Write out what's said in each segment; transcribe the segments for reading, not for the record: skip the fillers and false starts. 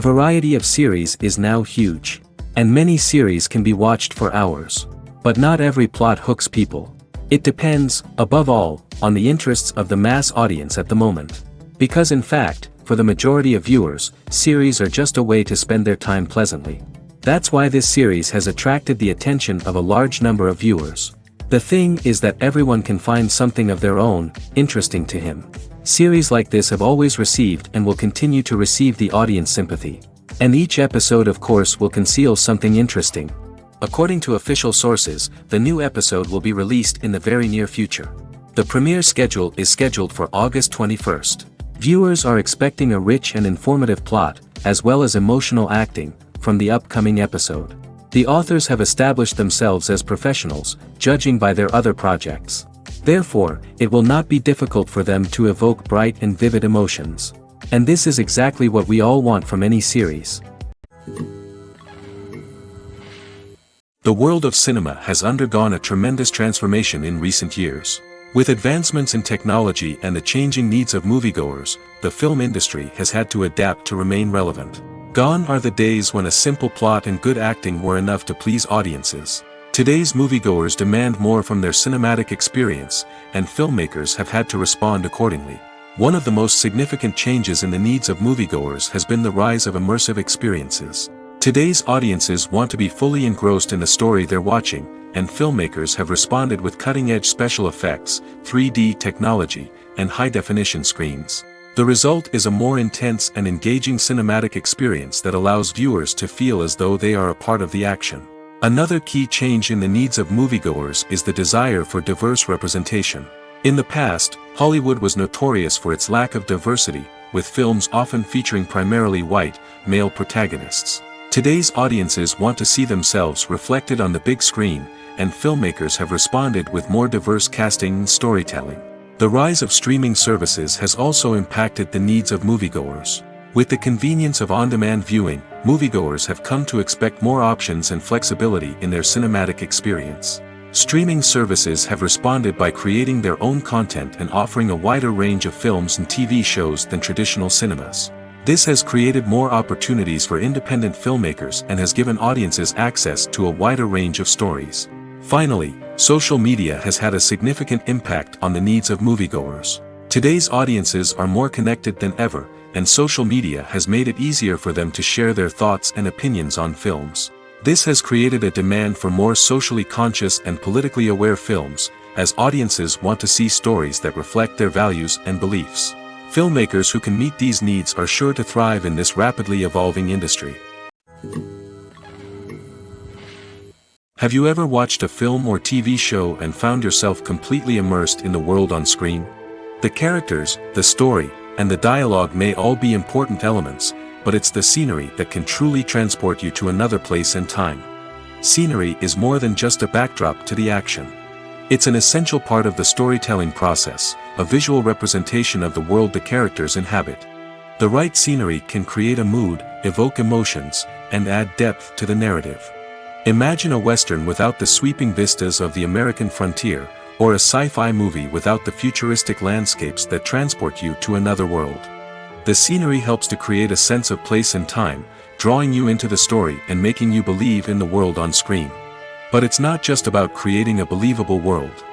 variety of series is now huge. And many series can be watched for hours. But not every plot hooks people. It depends, above all, on the interests of the mass audience at the moment. Because in fact, for the majority of viewers, series are just a way to spend their time pleasantly. That's why this series has attracted the attention of a large number of viewers. The thing is that everyone can find something of their own, interesting to him. Series like this have always received and will continue to receive the audience sympathy. And each episode of course will conceal something interesting. According to official sources, the new episode will be released in the very near future. The premiere schedule is scheduled for August 21st. Viewers are expecting a rich and informative plot, as well as emotional acting, from the upcoming episode. The authors have established themselves as professionals, judging by their other projects. Therefore, it will not be difficult for them to evoke bright and vivid emotions. And this is exactly what we all want from any series. The world of cinema has undergone a tremendous transformation in recent years. With advancements in technology and the changing needs of moviegoers, the film industry has had to adapt to remain relevant. Gone are the days when a simple plot and good acting were enough to please audiences. Today's moviegoers demand more from their cinematic experience, and filmmakers have had to respond accordingly. One of the most significant changes in the needs of moviegoers has been the rise of immersive experiences. Today's audiences want to be fully engrossed in the story they're watching, and filmmakers have responded with cutting-edge special effects, 3D technology, and high-definition screens. The result is a more intense and engaging cinematic experience that allows viewers to feel as though they are a part of the action. Another key change in the needs of moviegoers is the desire for diverse representation. In the past, Hollywood was notorious for its lack of diversity, with films often featuring primarily white, male protagonists. Today's audiences want to see themselves reflected on the big screen, and filmmakers have responded with more diverse casting and storytelling. The rise of streaming services has also impacted the needs of moviegoers. With the convenience of on-demand viewing, moviegoers have come to expect more options and flexibility in their cinematic experience. Streaming services have responded by creating their own content and offering a wider range of films and TV shows than traditional cinemas. This has created more opportunities for independent filmmakers and has given audiences access to a wider range of stories. Finally, social media has had a significant impact on the needs of moviegoers. Today's audiences are more connected than ever, and social media has made it easier for them to share their thoughts and opinions on films. This has created a demand for more socially conscious and politically aware films, as audiences want to see stories that reflect their values and beliefs. Filmmakers who can meet these needs are sure to thrive in this rapidly evolving industry. Have you ever watched a film or TV show and found yourself completely immersed in the world on screen? The characters, the story, and the dialogue may all be important elements, but it's the scenery that can truly transport you to another place and time. Scenery is more than just a backdrop to the action. It's an essential part of the storytelling process, a visual representation of the world the characters inhabit. The right scenery can create a mood, evoke emotions, and add depth to the narrative. Imagine a Western without the sweeping vistas of the American frontier, or a sci-fi movie without the futuristic landscapes that transport you to another world. The scenery helps to create a sense of place and time, drawing you into the story and making you believe in the world on screen. But it's not just about creating a believable world.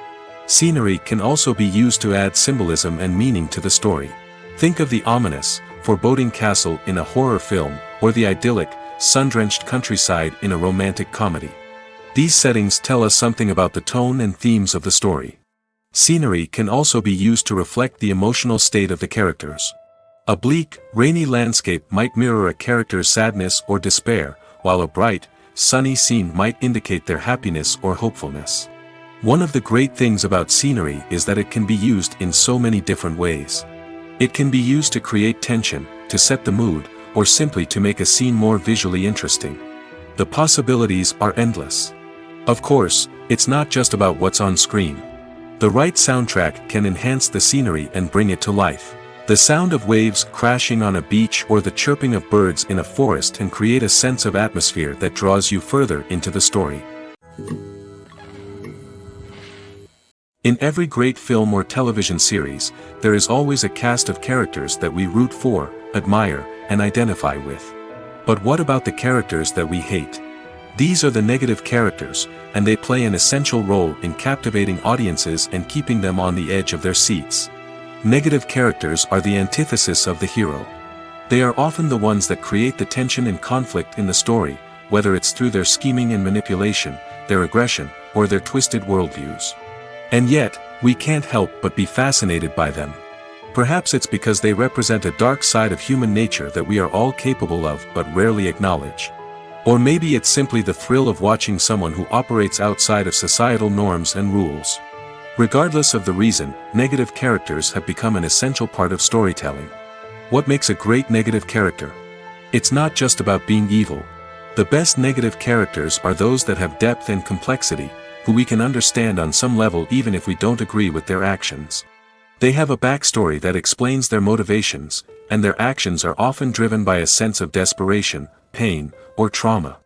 Scenery can also be used to add symbolism and meaning to the story. Think of the ominous, foreboding castle in a horror film, or the idyllic, sun-drenched countryside in a romantic comedy. These settings tell us something about the tone and themes of the story. Scenery can also be used to reflect the emotional state of the characters. A bleak, rainy landscape might mirror a character's sadness or despair, while a bright, sunny scene might indicate their happiness or hopefulness. One of the great things about scenery is that it can be used in so many different ways. It can be used to create tension, to set the mood, or simply to make a scene more visually interesting. The possibilities are endless. Of course, it's not just about what's on screen. The right soundtrack can enhance the scenery and bring it to life. The sound of waves crashing on a beach or the chirping of birds in a forest can create a sense of atmosphere that draws you further into the story. In every great film or television series, there is always a cast of characters that we root for, admire, and identify with. But what about the characters that we hate? These are the negative characters, and they play an essential role in captivating audiences and keeping them on the edge of their seats. Negative characters are the antithesis of the hero. They are often the ones that create the tension and conflict in the story, whether it's through their scheming and manipulation, their aggression, or their twisted worldviews. And yet, we can't help but be fascinated by them. Perhaps it's because they represent a dark side of human nature that we are all capable of but rarely acknowledge. Or maybe it's simply the thrill of watching someone who operates outside of societal norms and rules. Regardless of the reason, negative characters have become an essential part of storytelling. What makes a great negative character? It's not just about being evil. The best negative characters are those that have depth and complexity, who we can understand on some level even if we don't agree with their actions. They have a backstory that explains their motivations, and their actions are often driven by a sense of desperation, pain, or trauma.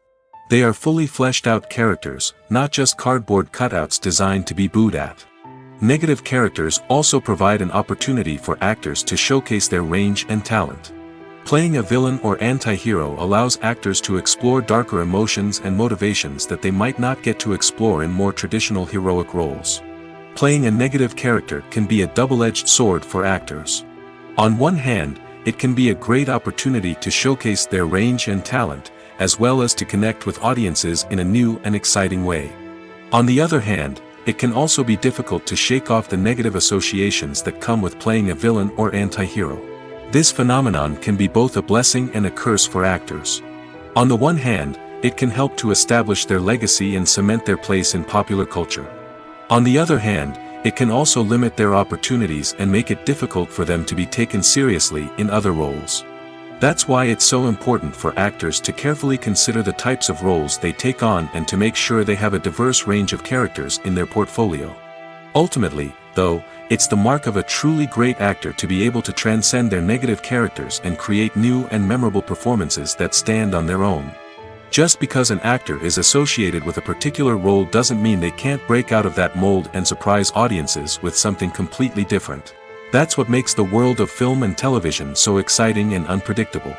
They are fully fleshed out characters, not just cardboard cutouts designed to be booed at. Negative characters also provide an opportunity for actors to showcase their range and talent. Playing a villain or anti-hero allows actors to explore darker emotions and motivations that they might not get to explore in more traditional heroic roles. Playing a negative character can be a double-edged sword for actors. On one hand, it can be a great opportunity to showcase their range and talent, as well as to connect with audiences in a new and exciting way. On the other hand, it can also be difficult to shake off the negative associations that come with playing a villain or anti-hero. This phenomenon can be both a blessing and a curse for actors. On the one hand, it can help to establish their legacy and cement their place in popular culture. On the other hand, it can also limit their opportunities and make it difficult for them to be taken seriously in other roles. That's why it's so important for actors to carefully consider the types of roles they take on and to make sure they have a diverse range of characters in their portfolio. Ultimately, though, it's the mark of a truly great actor to be able to transcend their negative characters and create new and memorable performances that stand on their own. Just because an actor is associated with a particular role doesn't mean they can't break out of that mold and surprise audiences with something completely different. That's what makes the world of film and television so exciting and unpredictable.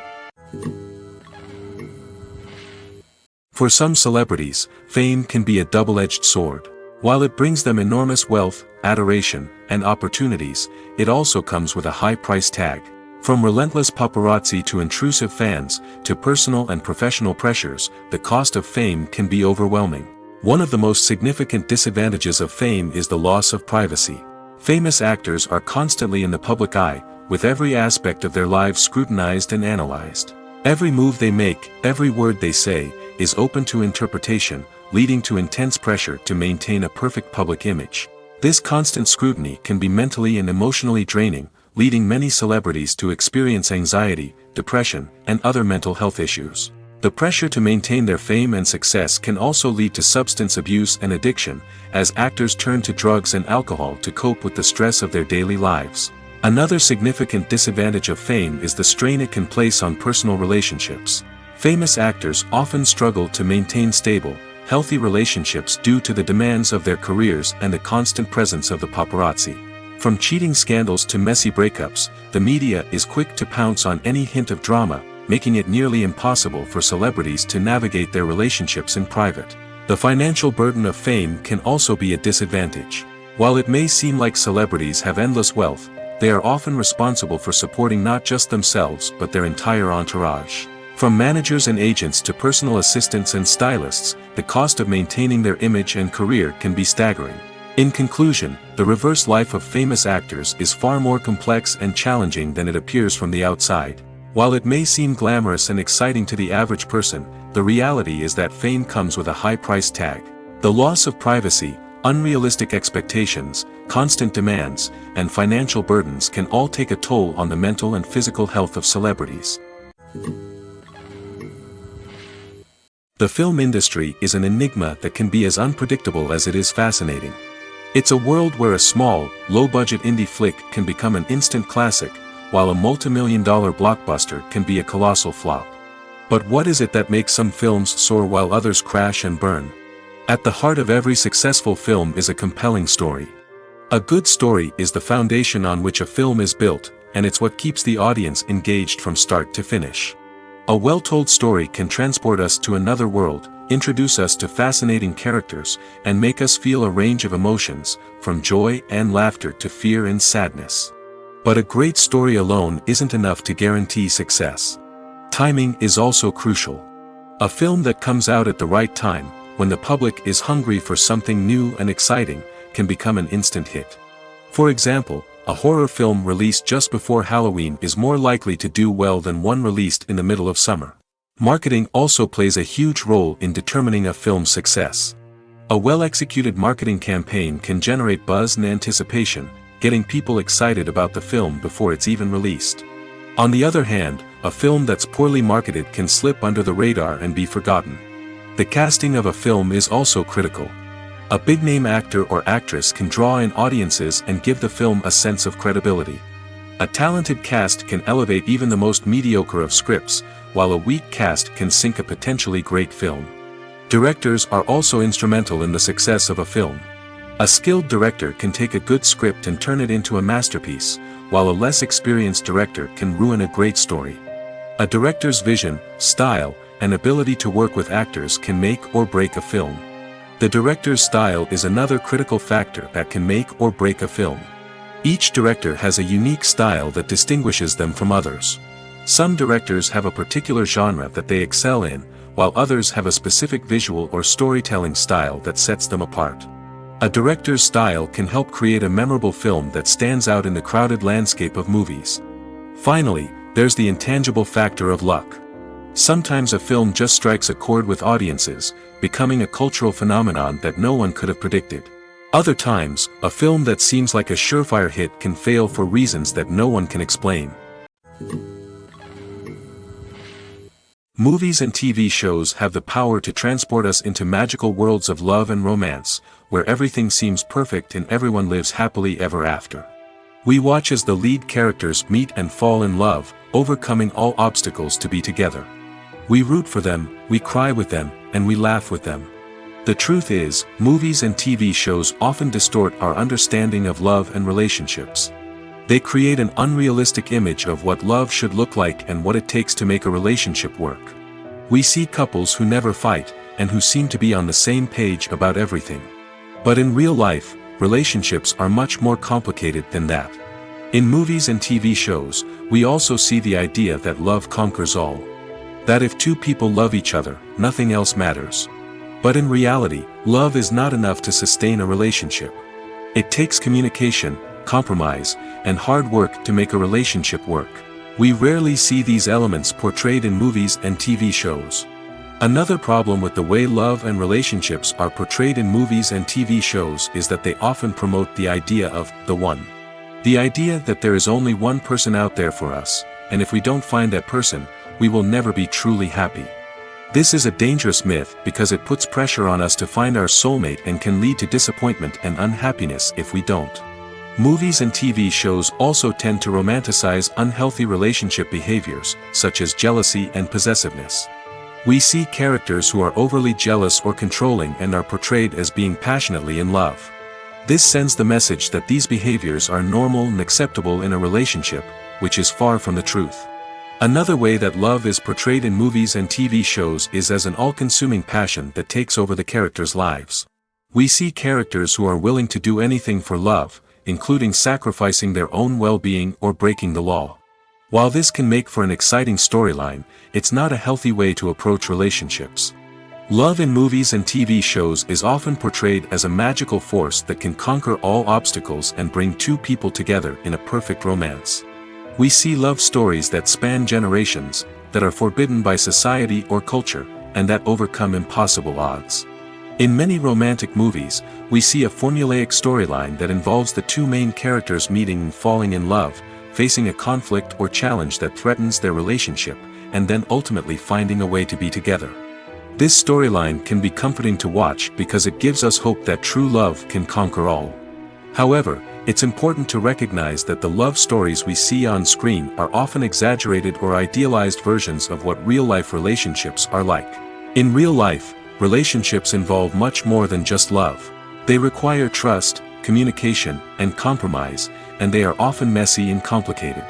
For some celebrities, fame can be a double-edged sword. While it brings them enormous wealth, adoration, and opportunities, it also comes with a high price tag. From relentless paparazzi to intrusive fans, to personal and professional pressures, the cost of fame can be overwhelming. One of the most significant disadvantages of fame is the loss of privacy. Famous actors are constantly in the public eye, with every aspect of their lives scrutinized and analyzed. Every move they make, every word they say, is open to interpretation, leading to intense pressure to maintain a perfect public image. This constant scrutiny can be mentally and emotionally draining, leading many celebrities to experience anxiety, depression, and other mental health issues. The pressure to maintain their fame and success can also lead to substance abuse and addiction, as actors turn to drugs and alcohol to cope with the stress of their daily lives. Another significant disadvantage of fame is the strain it can place on personal relationships. Famous actors often struggle to maintain stable, healthy relationships due to the demands of their careers and the constant presence of the paparazzi. From cheating scandals to messy breakups, the media is quick to pounce on any hint of drama, making it nearly impossible for celebrities to navigate their relationships in private. The financial burden of fame can also be a disadvantage. While it may seem like celebrities have endless wealth, they are often responsible for supporting not just themselves but their entire entourage. From managers and agents to personal assistants and stylists, the cost of maintaining their image and career can be staggering. In conclusion, the reverse life of famous actors is far more complex and challenging than it appears from the outside. While it may seem glamorous and exciting to the average person, the reality is that fame comes with a high price tag. The loss of privacy, unrealistic expectations, constant demands, and financial burdens can all take a toll on the mental and physical health of celebrities. The film industry is an enigma that can be as unpredictable as it is fascinating. It's a world where a small, low-budget indie flick can become an instant classic, while a multi-million-dollar blockbuster can be a colossal flop. But what is it that makes some films soar while others crash and burn? At the heart of every successful film is a compelling story. A good story is the foundation on which a film is built, and it's what keeps the audience engaged from start to finish. A well-told story can transport us to another world, introduce us to fascinating characters, and make us feel a range of emotions, from joy and laughter to fear and sadness. But a great story alone isn't enough to guarantee success. Timing is also crucial. A film that comes out at the right time, when the public is hungry for something new and exciting, can become an instant hit. For example, a horror film released just before Halloween is more likely to do well than one released in the middle of summer. Marketing also plays a huge role in determining a film's success. A well-executed marketing campaign can generate buzz and anticipation, getting people excited about the film before it's even released. On the other hand, a film that's poorly marketed can slip under the radar and be forgotten. The casting of a film is also critical. A big-name actor or actress can draw in audiences and give the film a sense of credibility. A talented cast can elevate even the most mediocre of scripts, while a weak cast can sink a potentially great film. Directors are also instrumental in the success of a film. A skilled director can take a good script and turn it into a masterpiece, while a less experienced director can ruin a great story. A director's vision, style, and ability to work with actors can make or break a film. The director's style is another critical factor that can make or break a film. Each director has a unique style that distinguishes them from others. Some directors have a particular genre that they excel in, while others have a specific visual or storytelling style that sets them apart. A director's style can help create a memorable film that stands out in the crowded landscape of movies. Finally, there's the intangible factor of luck. Sometimes a film just strikes a chord with audiences, becoming a cultural phenomenon that no one could have predicted. Other times, a film that seems like a surefire hit can fail for reasons that no one can explain. Movies and TV shows have the power to transport us into magical worlds of love and romance, where everything seems perfect and everyone lives happily ever after. We watch as the lead characters meet and fall in love, overcoming all obstacles to be together. We root for them, we cry with them, and we laugh with them. The truth is, movies and TV shows often distort our understanding of love and relationships. They create an unrealistic image of what love should look like and what it takes to make a relationship work. We see couples who never fight, and who seem to be on the same page about everything. But in real life, relationships are much more complicated than that. In movies and TV shows, we also see the idea that love conquers all. That if two people love each other, nothing else matters. But in reality, love is not enough to sustain a relationship. It takes communication, compromise, and hard work to make a relationship work. We rarely see these elements portrayed in movies and TV shows. Another problem with the way love and relationships are portrayed in movies and TV shows is that they often promote the idea of the one. The idea that there is only one person out there for us, and if we don't find that person, we will never be truly happy. This is a dangerous myth because it puts pressure on us to find our soulmate and can lead to disappointment and unhappiness if we don't. Movies and TV shows also tend to romanticize unhealthy relationship behaviors, such as jealousy and possessiveness. We see characters who are overly jealous or controlling and are portrayed as being passionately in love. This sends the message that these behaviors are normal and acceptable in a relationship, which is far from the truth. Another way that love is portrayed in movies and TV shows is as an all-consuming passion that takes over the characters' lives. We see characters who are willing to do anything for love, including sacrificing their own well-being or breaking the law. While this can make for an exciting storyline, it's not a healthy way to approach relationships. Love in movies and TV shows is often portrayed as a magical force that can conquer all obstacles and bring two people together in a perfect romance. We see love stories that span generations, that are forbidden by society or culture, and that overcome impossible odds. In many romantic movies, we see a formulaic storyline that involves the two main characters meeting and falling in love, facing a conflict or challenge that threatens their relationship, and then ultimately finding a way to be together. This storyline can be comforting to watch because it gives us hope that true love can conquer all. However, it's important to recognize that the love stories we see on screen are often exaggerated or idealized versions of what real-life relationships are like. In real life, relationships involve much more than just love. They require trust, communication, and compromise, and they are often messy and complicated.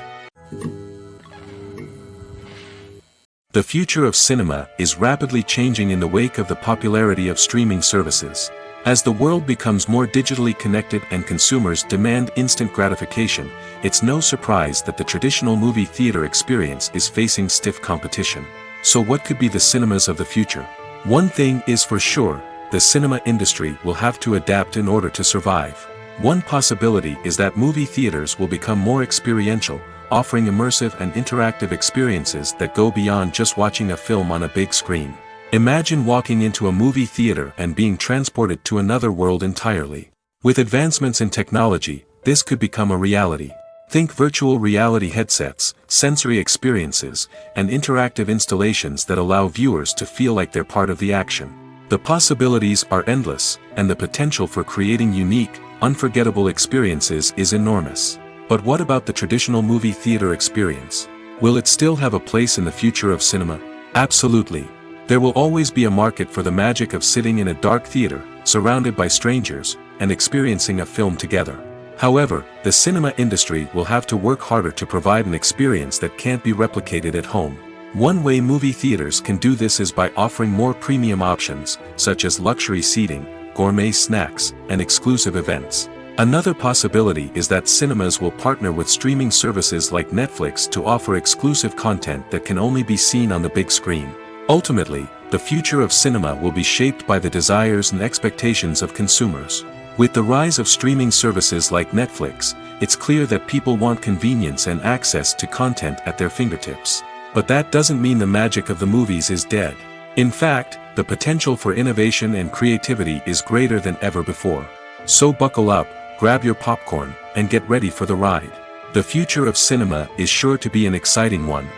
The future of cinema is rapidly changing in the wake of the popularity of streaming services. As the world becomes more digitally connected and consumers demand instant gratification, it's no surprise that the traditional movie theater experience is facing stiff competition. So what could be the cinemas of the future? One thing is for sure, the cinema industry will have to adapt in order to survive. One possibility is that movie theaters will become more experiential, offering immersive and interactive experiences that go beyond just watching a film on a big screen. Imagine walking into a movie theater and being transported to another world entirely. With advancements in technology, this could become a reality. Think virtual reality headsets, sensory experiences, and interactive installations that allow viewers to feel like they're part of the action. The possibilities are endless, and the potential for creating unique, unforgettable experiences is enormous. But what about the traditional movie theater experience? Will it still have a place in the future of cinema? Absolutely. There will always be a market for the magic of sitting in a dark theater, surrounded by strangers, and experiencing a film together. However, the cinema industry will have to work harder to provide an experience that can't be replicated at home. One way movie theaters can do this is by offering more premium options, such as luxury seating, gourmet snacks, and exclusive events. Another possibility is that cinemas will partner with streaming services like Netflix to offer exclusive content that can only be seen on the big screen. Ultimately, the future of cinema will be shaped by the desires and expectations of consumers. With the rise of streaming services like Netflix, it's clear that people want convenience and access to content at their fingertips. But that doesn't mean the magic of the movies is dead. In fact, the potential for innovation and creativity is greater than ever before. So buckle up, grab your popcorn, and get ready for the ride. The future of cinema is sure to be an exciting one.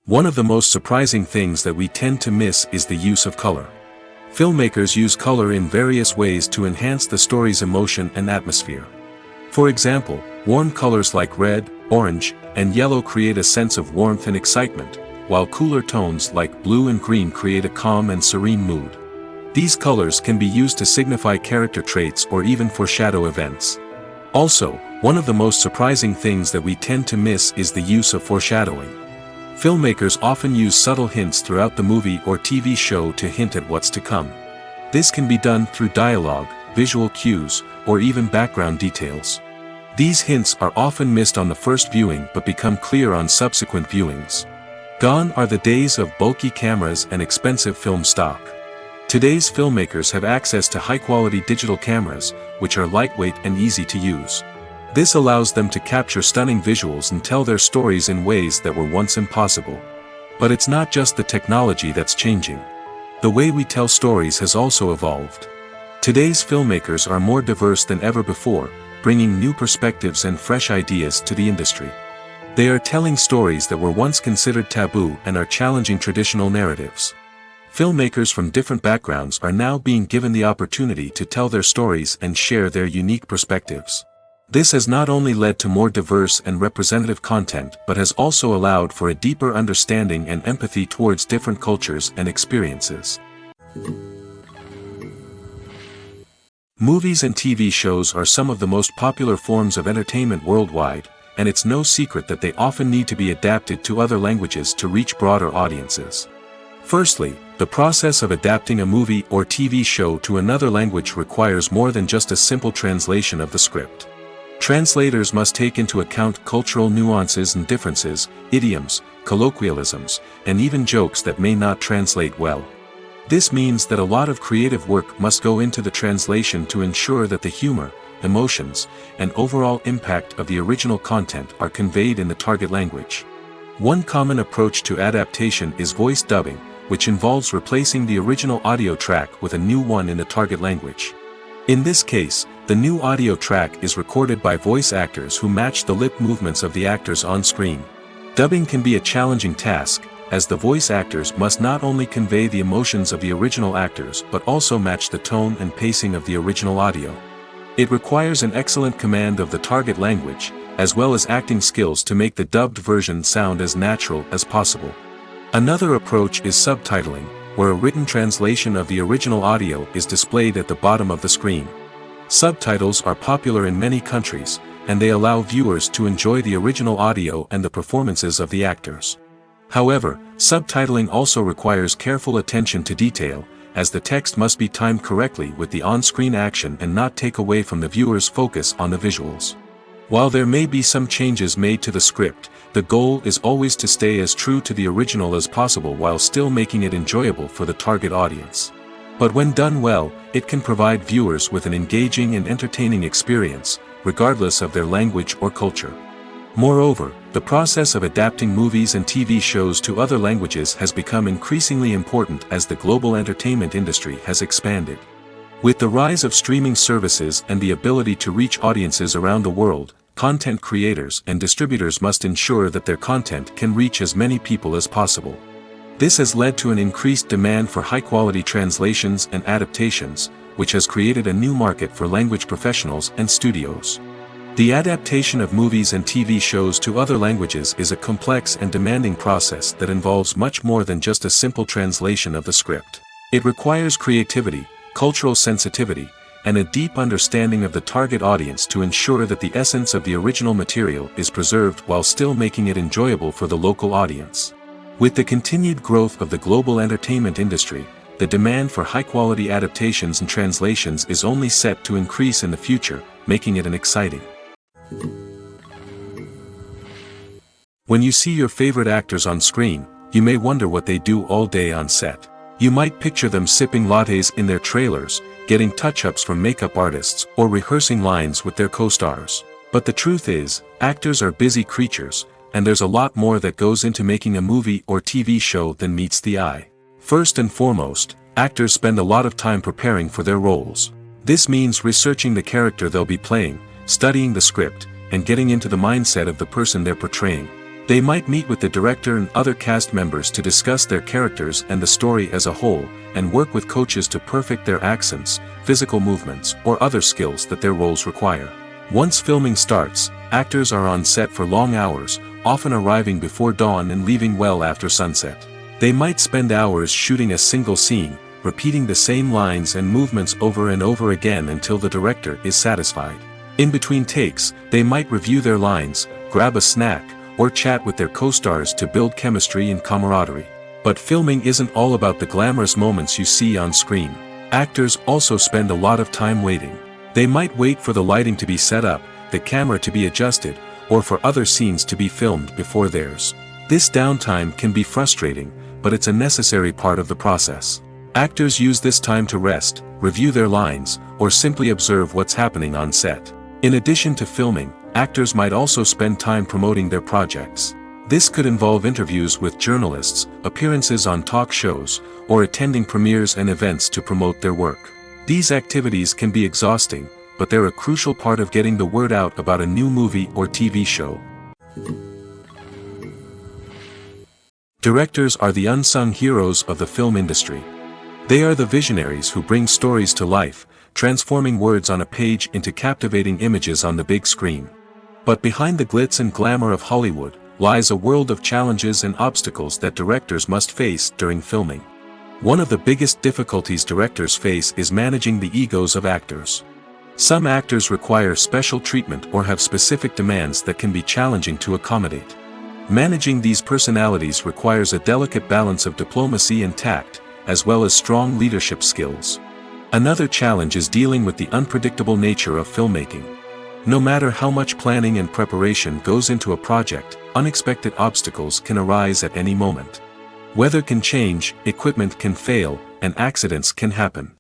One of the most surprising things that we tend to miss is the use of color. Filmmakers use color in various ways to enhance the story's emotion and atmosphere. For example, warm colors like red, orange, and yellow create a sense of warmth and excitement, while cooler tones like blue and green create a calm and serene mood. These colors can be used to signify character traits or even foreshadow events. Also, one of the most surprising things that we tend to miss is the use of foreshadowing. Filmmakers often use subtle hints throughout the movie or TV show to hint at what's to come. This can be done through dialogue, visual cues, or even background details. These hints are often missed on the first viewing but become clear on subsequent viewings. Gone are the days of bulky cameras and expensive film stock. Today's filmmakers have access to high-quality digital cameras, which are lightweight and easy to use. This allows them to capture stunning visuals and tell their stories in ways that were once impossible. But it's not just the technology that's changing. The way we tell stories has also evolved. Today's filmmakers are more diverse than ever before, bringing new perspectives and fresh ideas to the industry. They are telling stories that were once considered taboo and are challenging traditional narratives. Filmmakers from different backgrounds are now being given the opportunity to tell their stories and share their unique perspectives. This has not only led to more diverse and representative content but has also allowed for a deeper understanding and empathy towards different cultures and experiences. Movies and TV shows are some of the most popular forms of entertainment worldwide, and it's no secret that they often need to be adapted to other languages to reach broader audiences. Firstly, the process of adapting a movie or TV show to another language requires more than just a simple translation of the script. Translators must take into account cultural nuances and differences, idioms, colloquialisms, and even jokes that may not translate well. This means that a lot of creative work must go into the translation to ensure that the humor, emotions, and overall impact of the original content are conveyed in the target language. One common approach to adaptation is voice dubbing, which involves replacing the original audio track with a new one in the target language. In this case, the new audio track is recorded by voice actors who match the lip movements of the actors on screen. Dubbing can be a challenging task, as the voice actors must not only convey the emotions of the original actors but also match the tone and pacing of the original audio. It requires an excellent command of the target language, as well as acting skills to make the dubbed version sound as natural as possible. Another approach is subtitling, where a written translation of the original audio is displayed at the bottom of the screen. Subtitles are popular in many countries, and they allow viewers to enjoy the original audio and the performances of the actors. However, subtitling also requires careful attention to detail, as the text must be timed correctly with the on-screen action and not take away from the viewer's focus on the visuals. While there may be some changes made to the script, the goal is always to stay as true to the original as possible while still making it enjoyable for the target audience. But when done well, it can provide viewers with an engaging and entertaining experience, regardless of their language or culture. Moreover, the process of adapting movies and TV shows to other languages has become increasingly important as the global entertainment industry has expanded. With the rise of streaming services and the ability to reach audiences around the world, content creators and distributors must ensure that their content can reach as many people as possible. This has led to an increased demand for high-quality translations and adaptations, which has created a new market for language professionals and studios. The adaptation of movies and TV shows to other languages is a complex and demanding process that involves much more than just a simple translation of the script. It requires creativity, cultural sensitivity, and a deep understanding of the target audience to ensure that the essence of the original material is preserved while still making it enjoyable for the local audience. With the continued growth of the global entertainment industry, the demand for high-quality adaptations and translations is only set to increase in the future, making it exciting. When you see your favorite actors on screen, you may wonder what they do all day on set. You might picture them sipping lattes in their trailers, getting touch-ups from makeup artists, or rehearsing lines with their co-stars. But the truth is, actors are busy creatures, and there's a lot more that goes into making a movie or TV show than meets the eye. First and foremost, actors spend a lot of time preparing for their roles. This means researching the character they'll be playing, studying the script, and getting into the mindset of the person they're portraying. They might meet with the director and other cast members to discuss their characters and the story as a whole, and work with coaches to perfect their accents, physical movements, or other skills that their roles require. Once filming starts, actors are on set for long hours, often arriving before dawn and leaving well after sunset. They might spend hours shooting a single scene, repeating the same lines and movements over and over again until the director is satisfied. In between takes, they might review their lines, grab a snack, or chat with their co-stars to build chemistry and camaraderie. But filming isn't all about the glamorous moments you see on screen. Actors also spend a lot of time waiting. They might wait for the lighting to be set up, the camera to be adjusted, or for other scenes to be filmed before theirs. This downtime can be frustrating, but it's a necessary part of the process. Actors use this time to rest, review their lines, or simply observe what's happening on set. In addition to filming, actors might also spend time promoting their projects. This could involve interviews with journalists, appearances on talk shows, or attending premieres and events to promote their work. These activities can be exhausting, but they're a crucial part of getting the word out about a new movie or TV show. Directors are the unsung heroes of the film industry. They are the visionaries who bring stories to life, transforming words on a page into captivating images on the big screen. But behind the glitz and glamour of Hollywood, lies a world of challenges and obstacles that directors must face during filming. One of the biggest difficulties directors face is managing the egos of actors. Some actors require special treatment or have specific demands that can be challenging to accommodate. Managing these personalities requires a delicate balance of diplomacy and tact, as well as strong leadership skills. Another challenge is dealing with the unpredictable nature of filmmaking. No matter how much planning and preparation goes into a project, unexpected obstacles can arise at any moment. Weather can change, equipment can fail, and accidents can happen.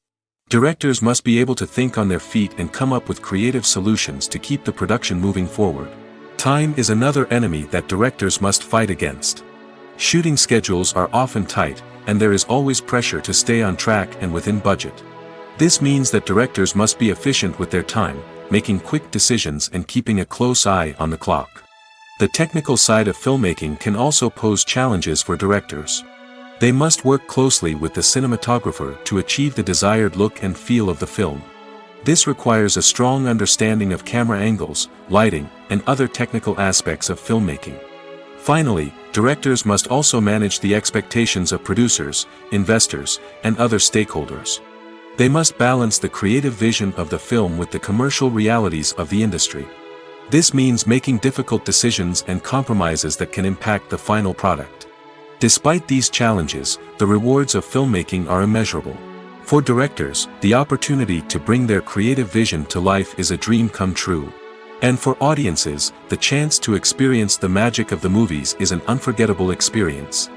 Directors must be able to think on their feet and come up with creative solutions to keep the production moving forward. Time is another enemy that directors must fight against. Shooting schedules are often tight, and there is always pressure to stay on track and within budget. This means that directors must be efficient with their time, making quick decisions and keeping a close eye on the clock. The technical side of filmmaking can also pose challenges for directors. They must work closely with the cinematographer to achieve the desired look and feel of the film. This requires a strong understanding of camera angles, lighting, and other technical aspects of filmmaking. Finally, directors must also manage the expectations of producers, investors, and other stakeholders. They must balance the creative vision of the film with the commercial realities of the industry. This means making difficult decisions and compromises that can impact the final product. Despite these challenges, the rewards of filmmaking are immeasurable. For directors, the opportunity to bring their creative vision to life is a dream come true. And for audiences, the chance to experience the magic of the movies is an unforgettable experience.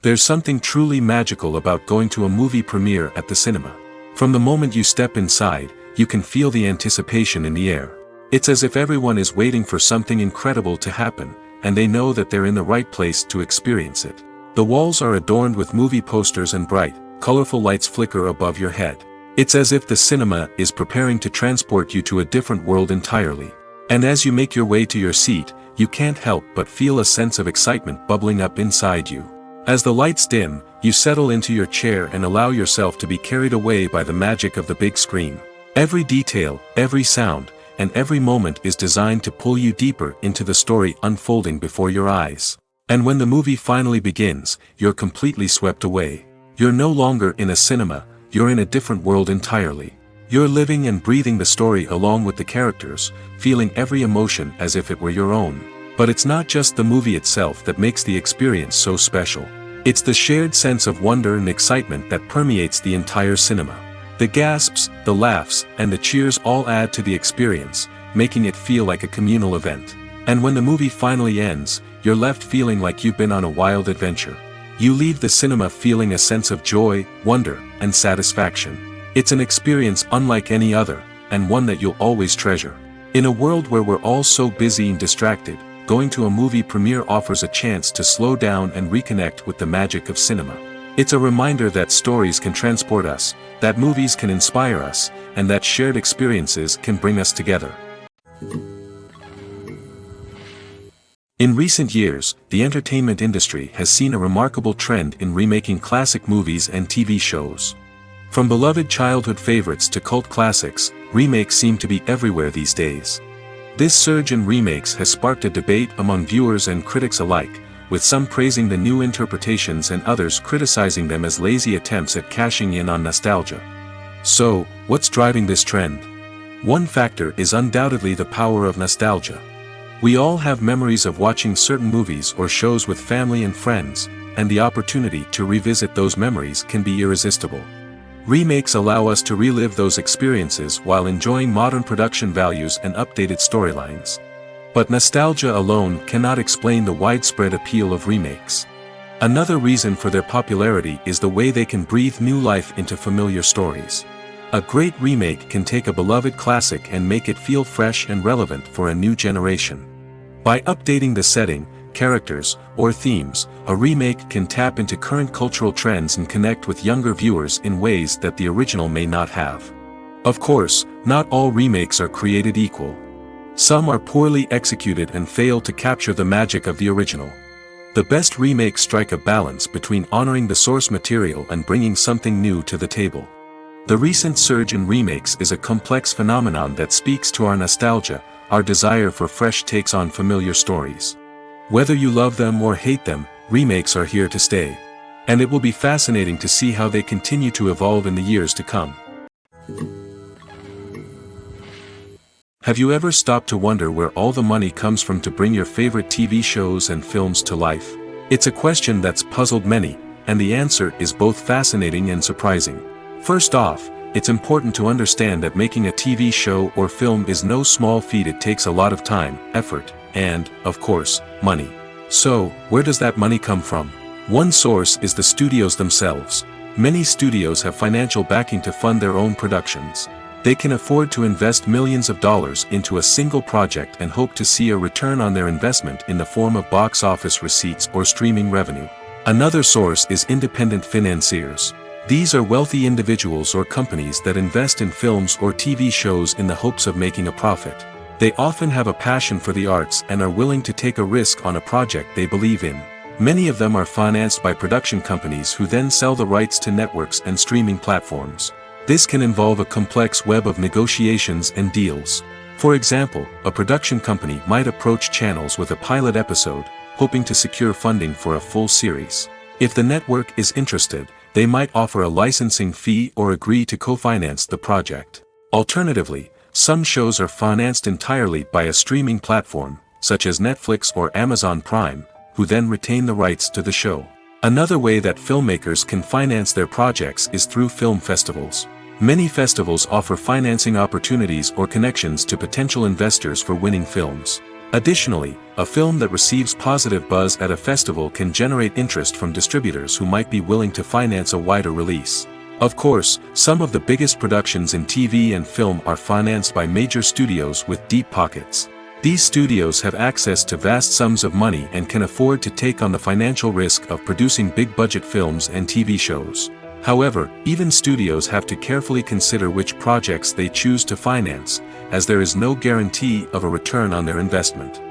There's something truly magical about going to a movie premiere at the cinema. From the moment you step inside, you can feel the anticipation in the air. It's as if everyone is waiting for something incredible to happen, and they know that they're in the right place to experience it. The walls are adorned with movie posters and bright, colorful lights flicker above your head. It's as if the cinema is preparing to transport you to a different world entirely. And as you make your way to your seat, you can't help but feel a sense of excitement bubbling up inside you. As the lights dim, you settle into your chair and allow yourself to be carried away by the magic of the big screen. Every detail, every sound, and every moment is designed to pull you deeper into the story unfolding before your eyes. And when the movie finally begins, you're completely swept away. You're no longer in a cinema, you're in a different world entirely. You're living and breathing the story along with the characters, feeling every emotion as if it were your own. But it's not just the movie itself that makes the experience so special. It's the shared sense of wonder and excitement that permeates the entire cinema. The gasps, the laughs, and the cheers all add to the experience, making it feel like a communal event. And when the movie finally ends, you're left feeling like you've been on a wild adventure. You leave the cinema feeling a sense of joy, wonder, and satisfaction. It's an experience unlike any other, and one that you'll always treasure. In a world where we're all so busy and distracted, going to a movie premiere offers a chance to slow down and reconnect with the magic of cinema. It's a reminder that stories can transport us, that movies can inspire us, and that shared experiences can bring us together. In recent years, the entertainment industry has seen a remarkable trend in remaking classic movies and TV shows. From beloved childhood favorites to cult classics, remakes seem to be everywhere these days. This surge in remakes has sparked a debate among viewers and critics alike, with some praising the new interpretations and others criticizing them as lazy attempts at cashing in on nostalgia. So, what's driving this trend? One factor is undoubtedly the power of nostalgia. We all have memories of watching certain movies or shows with family and friends, and the opportunity to revisit those memories can be irresistible. Remakes allow us to relive those experiences while enjoying modern production values and updated storylines. But nostalgia alone cannot explain the widespread appeal of remakes. Another reason for their popularity is the way they can breathe new life into familiar stories. A great remake can take a beloved classic and make it feel fresh and relevant for a new generation. By updating the setting, characters, or themes, a remake can tap into current cultural trends and connect with younger viewers in ways that the original may not have. Of course, not all remakes are created equal. Some are poorly executed and fail to capture the magic of the original. The best remakes strike a balance between honoring the source material and bringing something new to the table. The recent surge in remakes is a complex phenomenon that speaks to our nostalgia, our desire for fresh takes on familiar stories. Whether you love them or hate them, remakes are here to stay. And it will be fascinating to see how they continue to evolve in the years to come. Have you ever stopped to wonder where all the money comes from to bring your favorite TV shows and films to life? It's a question that's puzzled many, and the answer is both fascinating and surprising. First off, it's important to understand that making a TV show or film is no small feat. It takes a lot of time, effort, and, of course, money. So, where does that money come from? One source is the studios themselves. Many studios have financial backing to fund their own productions. They can afford to invest millions of dollars into a single project and hope to see a return on their investment in the form of box office receipts or streaming revenue. Another source is independent financiers. These are wealthy individuals or companies that invest in films or TV shows in the hopes of making a profit. They often have a passion for the arts and are willing to take a risk on a project they believe in. Many of them are financed by production companies who then sell the rights to networks and streaming platforms. This can involve a complex web of negotiations and deals. For example, a production company might approach channels with a pilot episode, hoping to secure funding for a full series. If the network is interested, they might offer a licensing fee or agree to co-finance the project. Alternatively, some shows are financed entirely by a streaming platform, such as Netflix or Amazon Prime, who then retain the rights to the show. Another way that filmmakers can finance their projects is through film festivals. Many festivals offer financing opportunities or connections to potential investors for winning films. Additionally, a film that receives positive buzz at a festival can generate interest from distributors who might be willing to finance a wider release. Of course, some of the biggest productions in TV and film are financed by major studios with deep pockets. These studios have access to vast sums of money and can afford to take on the financial risk of producing big-budget films and TV shows. However, even studios have to carefully consider which projects they choose to finance, as there is no guarantee of a return on their investment.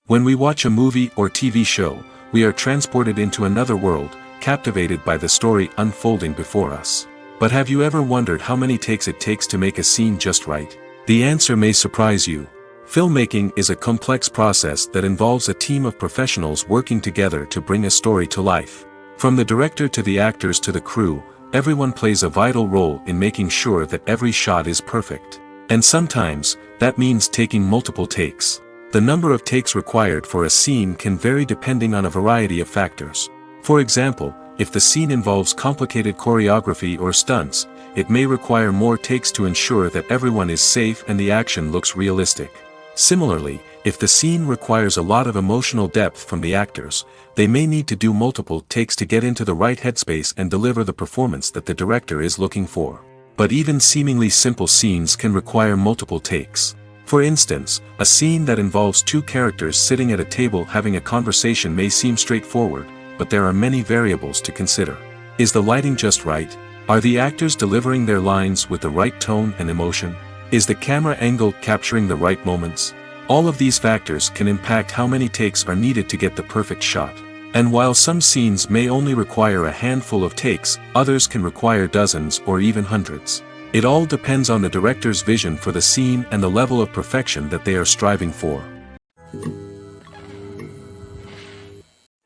When we watch a movie or TV show, we are transported into another world, captivated by the story unfolding before us. But have you ever wondered how many takes it takes to make a scene just right? The answer may surprise you. Filmmaking is a complex process that involves a team of professionals working together to bring a story to life. From the director to the actors to the crew, everyone plays a vital role in making sure that every shot is perfect. And sometimes, that means taking multiple takes. The number of takes required for a scene can vary depending on a variety of factors. For example, if the scene involves complicated choreography or stunts, it may require more takes to ensure that everyone is safe and the action looks realistic. Similarly, if the scene requires a lot of emotional depth from the actors, they may need to do multiple takes to get into the right headspace and deliver the performance that the director is looking for. But even seemingly simple scenes can require multiple takes. For instance, a scene that involves two characters sitting at a table having a conversation may seem straightforward, but there are many variables to consider. Is the lighting just right? Are the actors delivering their lines with the right tone and emotion? Is the camera angle capturing the right moments? All of these factors can impact how many takes are needed to get the perfect shot. And while some scenes may only require a handful of takes, others can require dozens or even hundreds. It all depends on the director's vision for the scene and the level of perfection that they are striving for.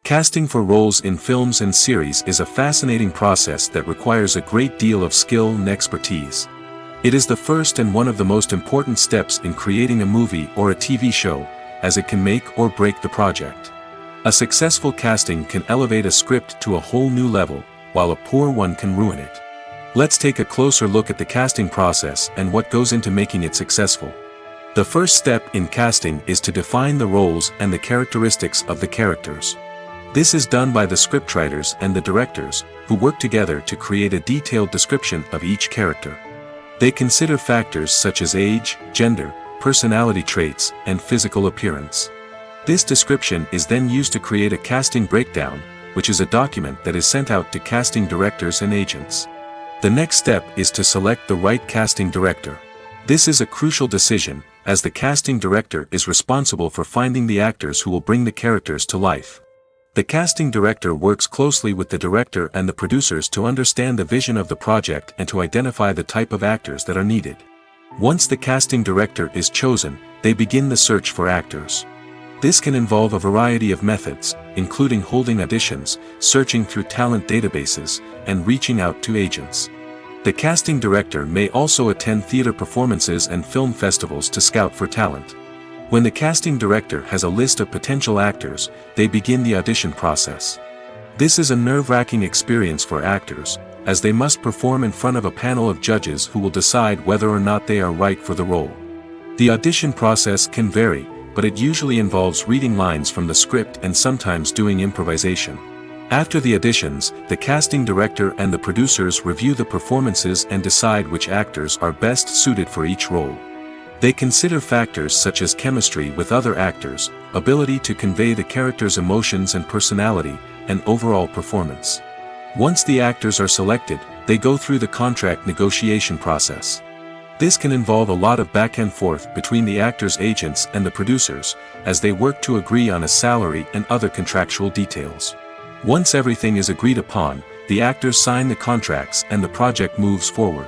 Casting for roles in films and series is a fascinating process that requires a great deal of skill and expertise. It is the first and one of the most important steps in creating a movie or a TV show, as it can make or break the project. A successful casting can elevate a script to a whole new level, while a poor one can ruin it. Let's take a closer look at the casting process and what goes into making it successful. The first step in casting is to define the roles and the characteristics of the characters. This is done by the scriptwriters and the directors, who work together to create a detailed description of each character. They consider factors such as age, gender, personality traits, and physical appearance. This description is then used to create a casting breakdown, which is a document that is sent out to casting directors and agents. The next step is to select the right casting director. This is a crucial decision, as the casting director is responsible for finding the actors who will bring the characters to life. The casting director works closely with the director and the producers to understand the vision of the project and to identify the type of actors that are needed. Once the casting director is chosen, they begin the search for actors. This can involve a variety of methods, including holding auditions, searching through talent databases, and reaching out to agents. The casting director may also attend theater performances and film festivals to scout for talent. When the casting director has a list of potential actors, they begin the audition process. This is a nerve-wracking experience for actors, as they must perform in front of a panel of judges who will decide whether or not they are right for the role. The audition process can vary, but it usually involves reading lines from the script and sometimes doing improvisation. After the auditions, the casting director and the producers review the performances and decide which actors are best suited for each role. They consider factors such as chemistry with other actors, ability to convey the character's emotions and personality, and overall performance. Once the actors are selected, they go through the contract negotiation process. This can involve a lot of back and forth between the actors' agents and the producers, as they work to agree on a salary and other contractual details. Once everything is agreed upon, the actors sign the contracts and the project moves forward.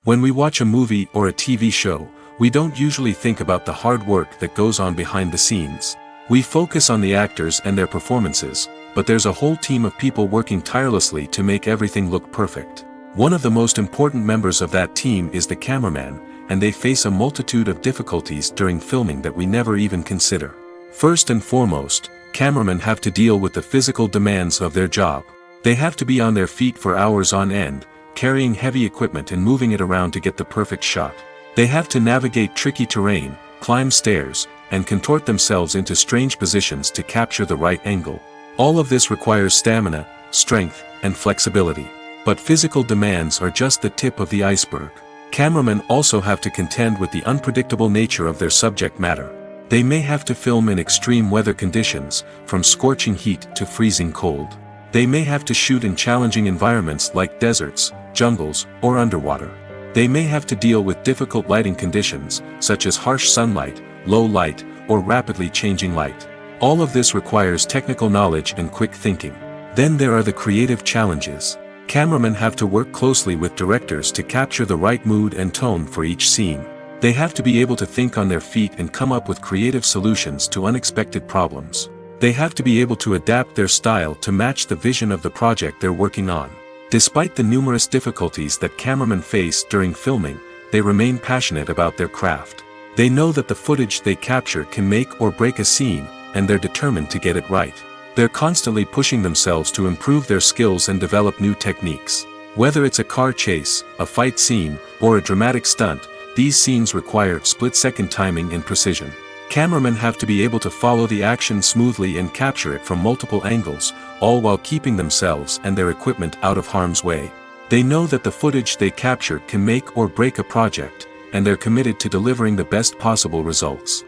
When we watch a movie or a TV show, we don't usually think about the hard work that goes on behind the scenes. We focus on the actors and their performances, but there's a whole team of people working tirelessly to make everything look perfect. One of the most important members of that team is the cameraman, and they face a multitude of difficulties during filming that we never even consider. First and foremost, cameramen have to deal with the physical demands of their job. They have to be on their feet for hours on end, carrying heavy equipment and moving it around to get the perfect shot. They have to navigate tricky terrain, climb stairs, and contort themselves into strange positions to capture the right angle. All of this requires stamina, strength, and flexibility. But physical demands are just the tip of the iceberg. Cameramen also have to contend with the unpredictable nature of their subject matter. They may have to film in extreme weather conditions, from scorching heat to freezing cold. They may have to shoot in challenging environments like deserts, jungles, or underwater. They may have to deal with difficult lighting conditions, such as harsh sunlight, low light, or rapidly changing light. All of this requires technical knowledge and quick thinking. Then there are the creative challenges. Cameramen have to work closely with directors to capture the right mood and tone for each scene. They have to be able to think on their feet and come up with creative solutions to unexpected problems. They have to be able to adapt their style to match the vision of the project they're working on. Despite the numerous difficulties that cameramen face during filming, they remain passionate about their craft. They know that the footage they capture can make or break a scene, and they're determined to get it right. They're constantly pushing themselves to improve their skills and develop new techniques. Whether it's a car chase, a fight scene, or a dramatic stunt, these scenes require split-second timing and precision. Cameramen have to be able to follow the action smoothly and capture it from multiple angles, all while keeping themselves and their equipment out of harm's way. They know that the footage they capture can make or break a project, and they're committed to delivering the best possible results.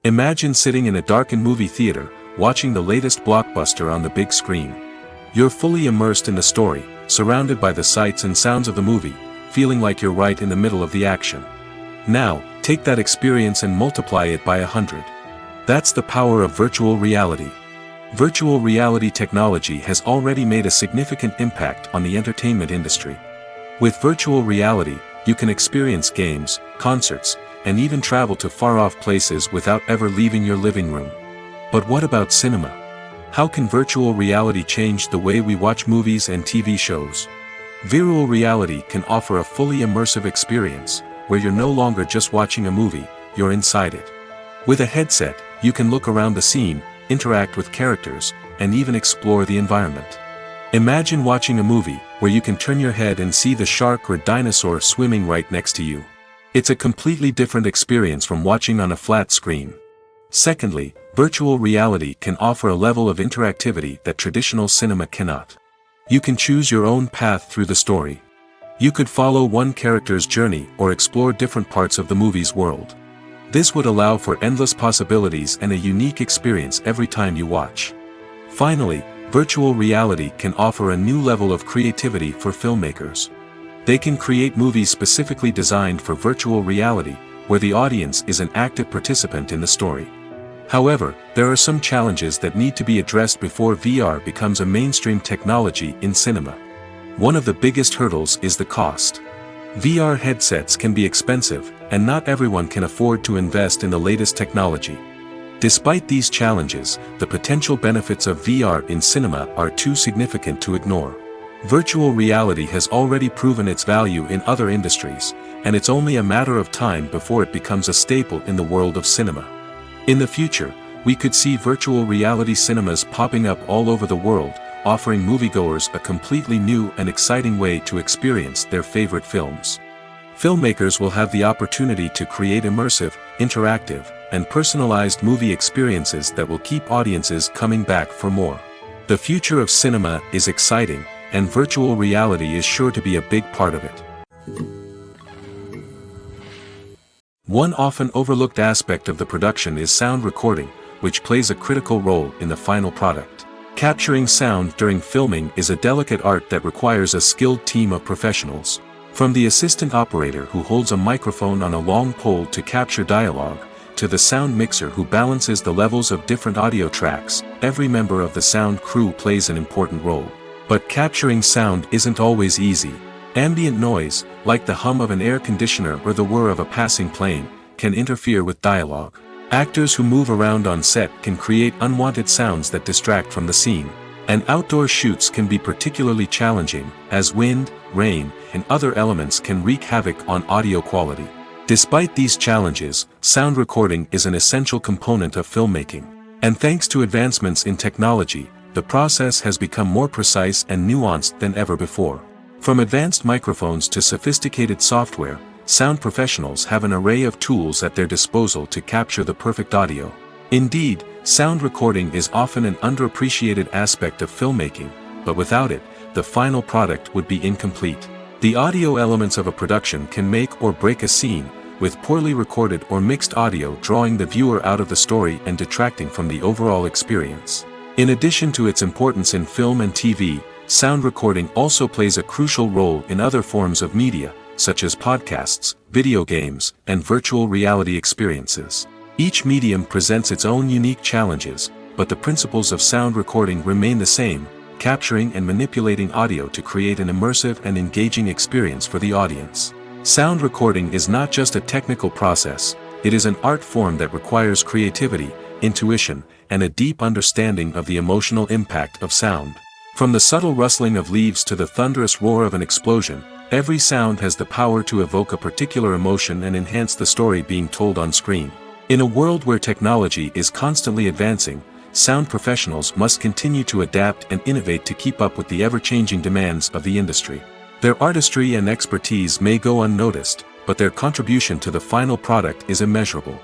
Imagine sitting in a darkened movie theater, watching the latest blockbuster on the big screen. You're fully immersed in the story, surrounded by the sights and sounds of the movie, feeling like you're right in the middle of the action. Now, take that experience and multiply it by 100. That's the power of virtual reality. Virtual reality technology has already made a significant impact on the entertainment industry. With virtual reality, you can experience games, concerts, and even travel to far-off places without ever leaving your living room. But what about cinema? How can virtual reality change the way we watch movies and TV shows? Virtual reality can offer a fully immersive experience, where you're no longer just watching a movie, you're inside it. With a headset, you can look around the scene, interact with characters, and even explore the environment. Imagine watching a movie, where you can turn your head and see the shark or dinosaur swimming right next to you. It's a completely different experience from watching on a flat screen. Secondly, virtual reality can offer a level of interactivity that traditional cinema cannot. You can choose your own path through the story. You could follow one character's journey or explore different parts of the movie's world. This would allow for endless possibilities and a unique experience every time you watch. Finally, virtual reality can offer a new level of creativity for filmmakers. They can create movies specifically designed for virtual reality, where the audience is an active participant in the story. However, there are some challenges that need to be addressed before VR becomes a mainstream technology in cinema. One of the biggest hurdles is the cost. VR headsets can be expensive, and not everyone can afford to invest in the latest technology. Despite these challenges, the potential benefits of VR in cinema are too significant to ignore. Virtual reality has already proven its value in other industries, and it's only a matter of time before it becomes a staple in the world of cinema. In the future, we could see virtual reality cinemas popping up all over the world, offering moviegoers a completely new and exciting way to experience their favorite films. Filmmakers will have the opportunity to create immersive, interactive, and personalized movie experiences that will keep audiences coming back for more. The future of cinema is exciting, and virtual reality is sure to be a big part of it. One often overlooked aspect of the production is sound recording, which plays a critical role in the final product. Capturing sound during filming is a delicate art that requires a skilled team of professionals. From the assistant operator who holds a microphone on a long pole to capture dialogue, to the sound mixer who balances the levels of different audio tracks, every member of the sound crew plays an important role. But capturing sound isn't always easy. Ambient noise, like the hum of an air conditioner or the whir of a passing plane, can interfere with dialogue. Actors who move around on set can create unwanted sounds that distract from the scene. And outdoor shoots can be particularly challenging, as wind, rain, and other elements can wreak havoc on audio quality. Despite these challenges, sound recording is an essential component of filmmaking. And thanks to advancements in technology, the process has become more precise and nuanced than ever before. From advanced microphones to sophisticated software, sound professionals have an array of tools at their disposal to capture the perfect audio. Indeed, sound recording is often an underappreciated aspect of filmmaking, but without it, the final product would be incomplete. The audio elements of a production can make or break a scene, with poorly recorded or mixed audio drawing the viewer out of the story and detracting from the overall experience. In addition to its importance in film and TV, sound recording also plays a crucial role in other forms of media, such as podcasts, video games, and virtual reality experiences. Each medium presents its own unique challenges, but the principles of sound recording remain the same, capturing and manipulating audio to create an immersive and engaging experience for the audience. Sound recording is not just a technical process, it is an art form that requires creativity, intuition, and a deep understanding of the emotional impact of sound. From the subtle rustling of leaves to the thunderous roar of an explosion, every sound has the power to evoke a particular emotion and enhance the story being told on screen. In a world where technology is constantly advancing, sound professionals must continue to adapt and innovate to keep up with the ever-changing demands of the industry. Their artistry and expertise may go unnoticed, but their contribution to the final product is immeasurable.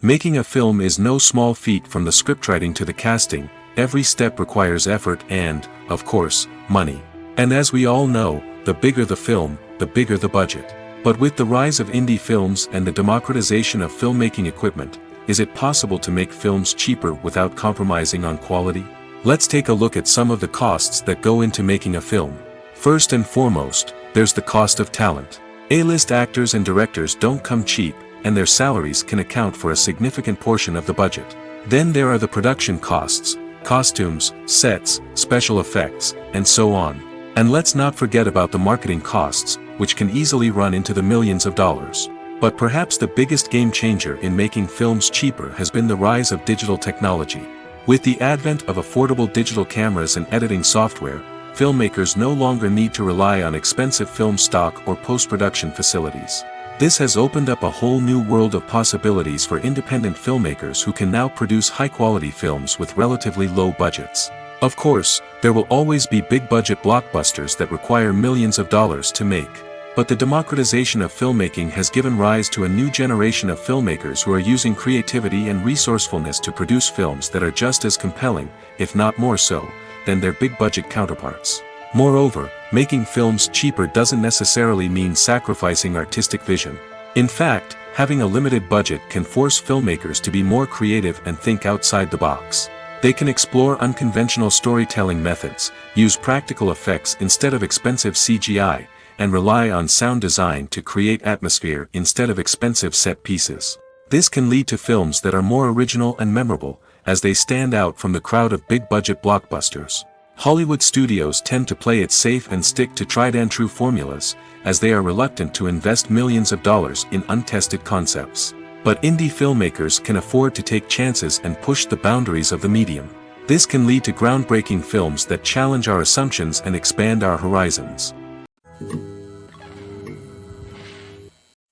Making a film is no small feat. From the scriptwriting to the casting, every step requires effort and, of course, money. And as we all know, the bigger the film, the bigger the budget. But with the rise of indie films and the democratization of filmmaking equipment, is it possible to make films cheaper without compromising on quality? Let's take a look at some of the costs that go into making a film. First and foremost, there's the cost of talent. A-list actors and directors don't come cheap, and their salaries can account for a significant portion of the budget. Then there are the production costs, costumes, sets, special effects, and so on. And let's not forget about the marketing costs, which can easily run into the millions of dollars. But perhaps the biggest game changer in making films cheaper has been the rise of digital technology. With the advent of affordable digital cameras and editing software, filmmakers no longer need to rely on expensive film stock or post-production facilities. This has opened up a whole new world of possibilities for independent filmmakers who can now produce high-quality films with relatively low budgets. Of course, there will always be big-budget blockbusters that require millions of dollars to make. But the democratization of filmmaking has given rise to a new generation of filmmakers who are using creativity and resourcefulness to produce films that are just as compelling, if not more so, than their big-budget counterparts. Moreover, making films cheaper doesn't necessarily mean sacrificing artistic vision. In fact, having a limited budget can force filmmakers to be more creative and think outside the box. They can explore unconventional storytelling methods, use practical effects instead of expensive CGI, and rely on sound design to create atmosphere instead of expensive set pieces. This can lead to films that are more original and memorable, as they stand out from the crowd of big-budget blockbusters. Hollywood studios tend to play it safe and stick to tried-and-true formulas, as they are reluctant to invest millions of dollars in untested concepts. But indie filmmakers can afford to take chances and push the boundaries of the medium. This can lead to groundbreaking films that challenge our assumptions and expand our horizons.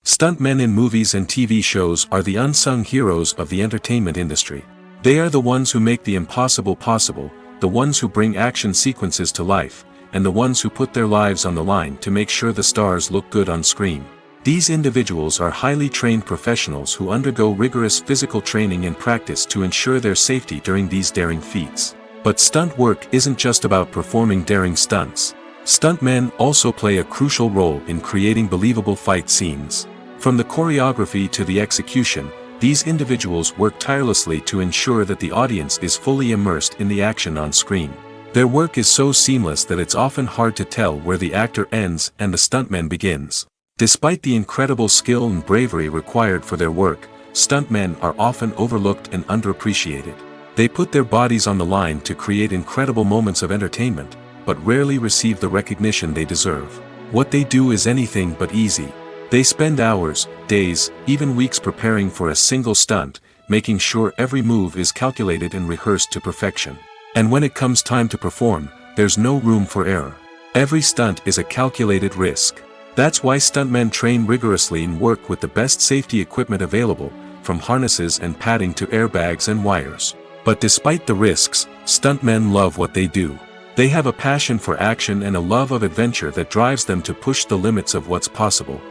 Stuntmen in movies and TV shows are the unsung heroes of the entertainment industry. They are the ones who make the impossible possible, the ones who bring action sequences to life, and the ones who put their lives on the line to make sure the stars look good on screen. These individuals are highly trained professionals who undergo rigorous physical training and practice to ensure their safety during these daring feats. But stunt work isn't just about performing daring stunts. Stuntmen also play a crucial role in creating believable fight scenes. From the choreography to the execution, these individuals work tirelessly to ensure that the audience is fully immersed in the action on screen. Their work is so seamless that it's often hard to tell where the actor ends and the stuntman begins. Despite the incredible skill and bravery required for their work, stuntmen are often overlooked and underappreciated. They put their bodies on the line to create incredible moments of entertainment, but rarely receive the recognition they deserve. What they do is anything but easy. They spend hours, days, even weeks preparing for a single stunt, making sure every move is calculated and rehearsed to perfection. And when it comes time to perform, there's no room for error. Every stunt is a calculated risk. That's why stuntmen train rigorously and work with the best safety equipment available, from harnesses and padding to airbags and wires. But despite the risks, stuntmen love what they do. They have a passion for action and a love of adventure that drives them to push the limits of what's possible.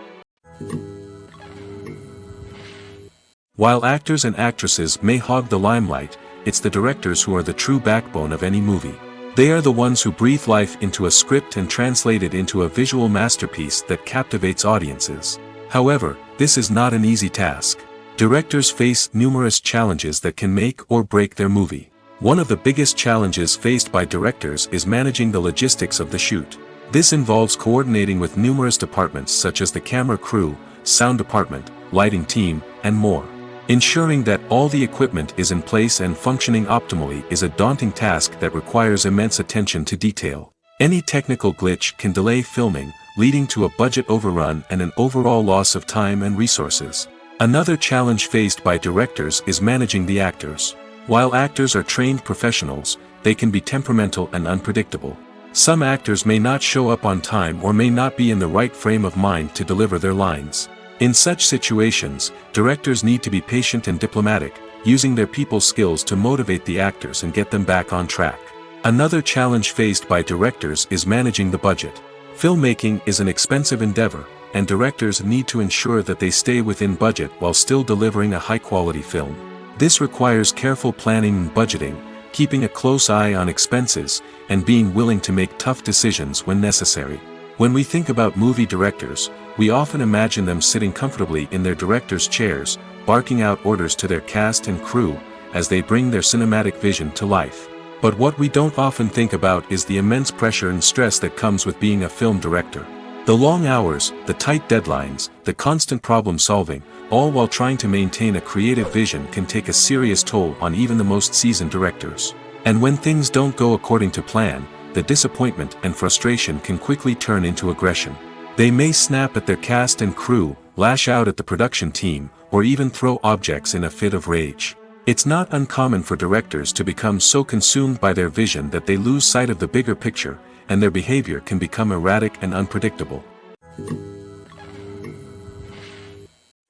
While actors and actresses may hog the limelight, it's the directors who are the true backbone of any movie. They are the ones who breathe life into a script and translate it into a visual masterpiece that captivates audiences. However, this is not an easy task. Directors face numerous challenges that can make or break their movie. One of the biggest challenges faced by directors is managing the logistics of the shoot. This involves coordinating with numerous departments such as the camera crew, sound department, lighting team, and more. Ensuring that all the equipment is in place and functioning optimally is a daunting task that requires immense attention to detail. Any technical glitch can delay filming, leading to a budget overrun and an overall loss of time and resources. Another challenge faced by directors is managing the actors. While actors are trained professionals, they can be temperamental and unpredictable. Some actors may not show up on time or may not be in the right frame of mind to deliver their lines. In such situations, directors need to be patient and diplomatic, using their people skills to motivate the actors and get them back on track. Another challenge faced by directors is managing the budget. Filmmaking is an expensive endeavor, and directors need to ensure that they stay within budget while still delivering a high-quality film. This requires careful planning and budgeting, keeping a close eye on expenses, and being willing to make tough decisions when necessary. When we think about movie directors, we often imagine them sitting comfortably in their director's chairs, barking out orders to their cast and crew, as they bring their cinematic vision to life. But what we don't often think about is the immense pressure and stress that comes with being a film director. The long hours, the tight deadlines, the constant problem solving, all while trying to maintain a creative vision can take a serious toll on even the most seasoned directors. And when things don't go according to plan, the disappointment and frustration can quickly turn into aggression. They may snap at their cast and crew, lash out at the production team, or even throw objects in a fit of rage. It's not uncommon for directors to become so consumed by their vision that they lose sight of the bigger picture, and their behavior can become erratic and unpredictable.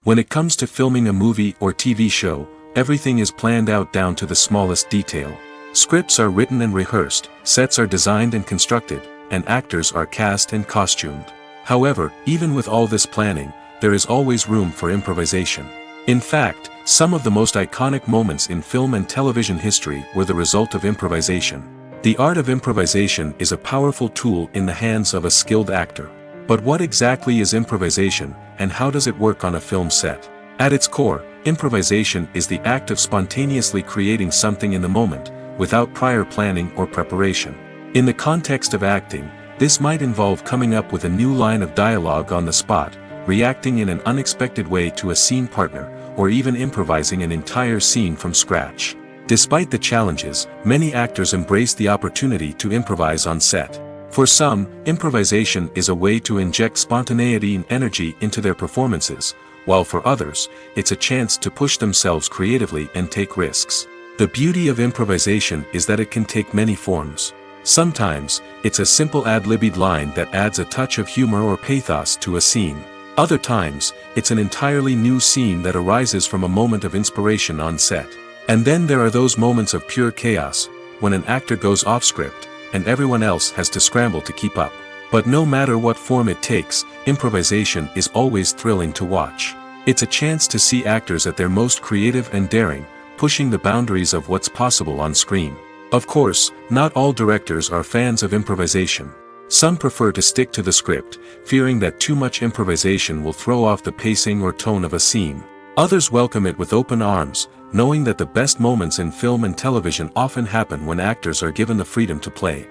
When it comes to filming a movie or TV show, everything is planned out down to the smallest detail. Scripts are written and rehearsed, sets are designed and constructed, and actors are cast and costumed. However, even with all this planning, there is always room for improvisation. In fact, some of the most iconic moments in film and television history were the result of improvisation. The art of improvisation is a powerful tool in the hands of a skilled actor. But what exactly is improvisation, and how does it work on a film set? At its core, improvisation is the act of spontaneously creating something in the moment, without prior planning or preparation. In the context of acting, this might involve coming up with a new line of dialogue on the spot, reacting in an unexpected way to a scene partner, or even improvising an entire scene from scratch. Despite the challenges, many actors embrace the opportunity to improvise on set. For some, improvisation is a way to inject spontaneity and energy into their performances, while for others, it's a chance to push themselves creatively and take risks. The beauty of improvisation is that it can take many forms. Sometimes, it's a simple ad-libbed line that adds a touch of humor or pathos to a scene. Other times, it's an entirely new scene that arises from a moment of inspiration on set. And then there are those moments of pure chaos, when an actor goes off script, and everyone else has to scramble to keep up. But no matter what form it takes, improvisation is always thrilling to watch. It's a chance to see actors at their most creative and daring, pushing the boundaries of what's possible on screen. Of course, not all directors are fans of improvisation. Some prefer to stick to the script, fearing that too much improvisation will throw off the pacing or tone of a scene. Others welcome it with open arms, knowing that the best moments in film and television often happen when actors are given the freedom to play.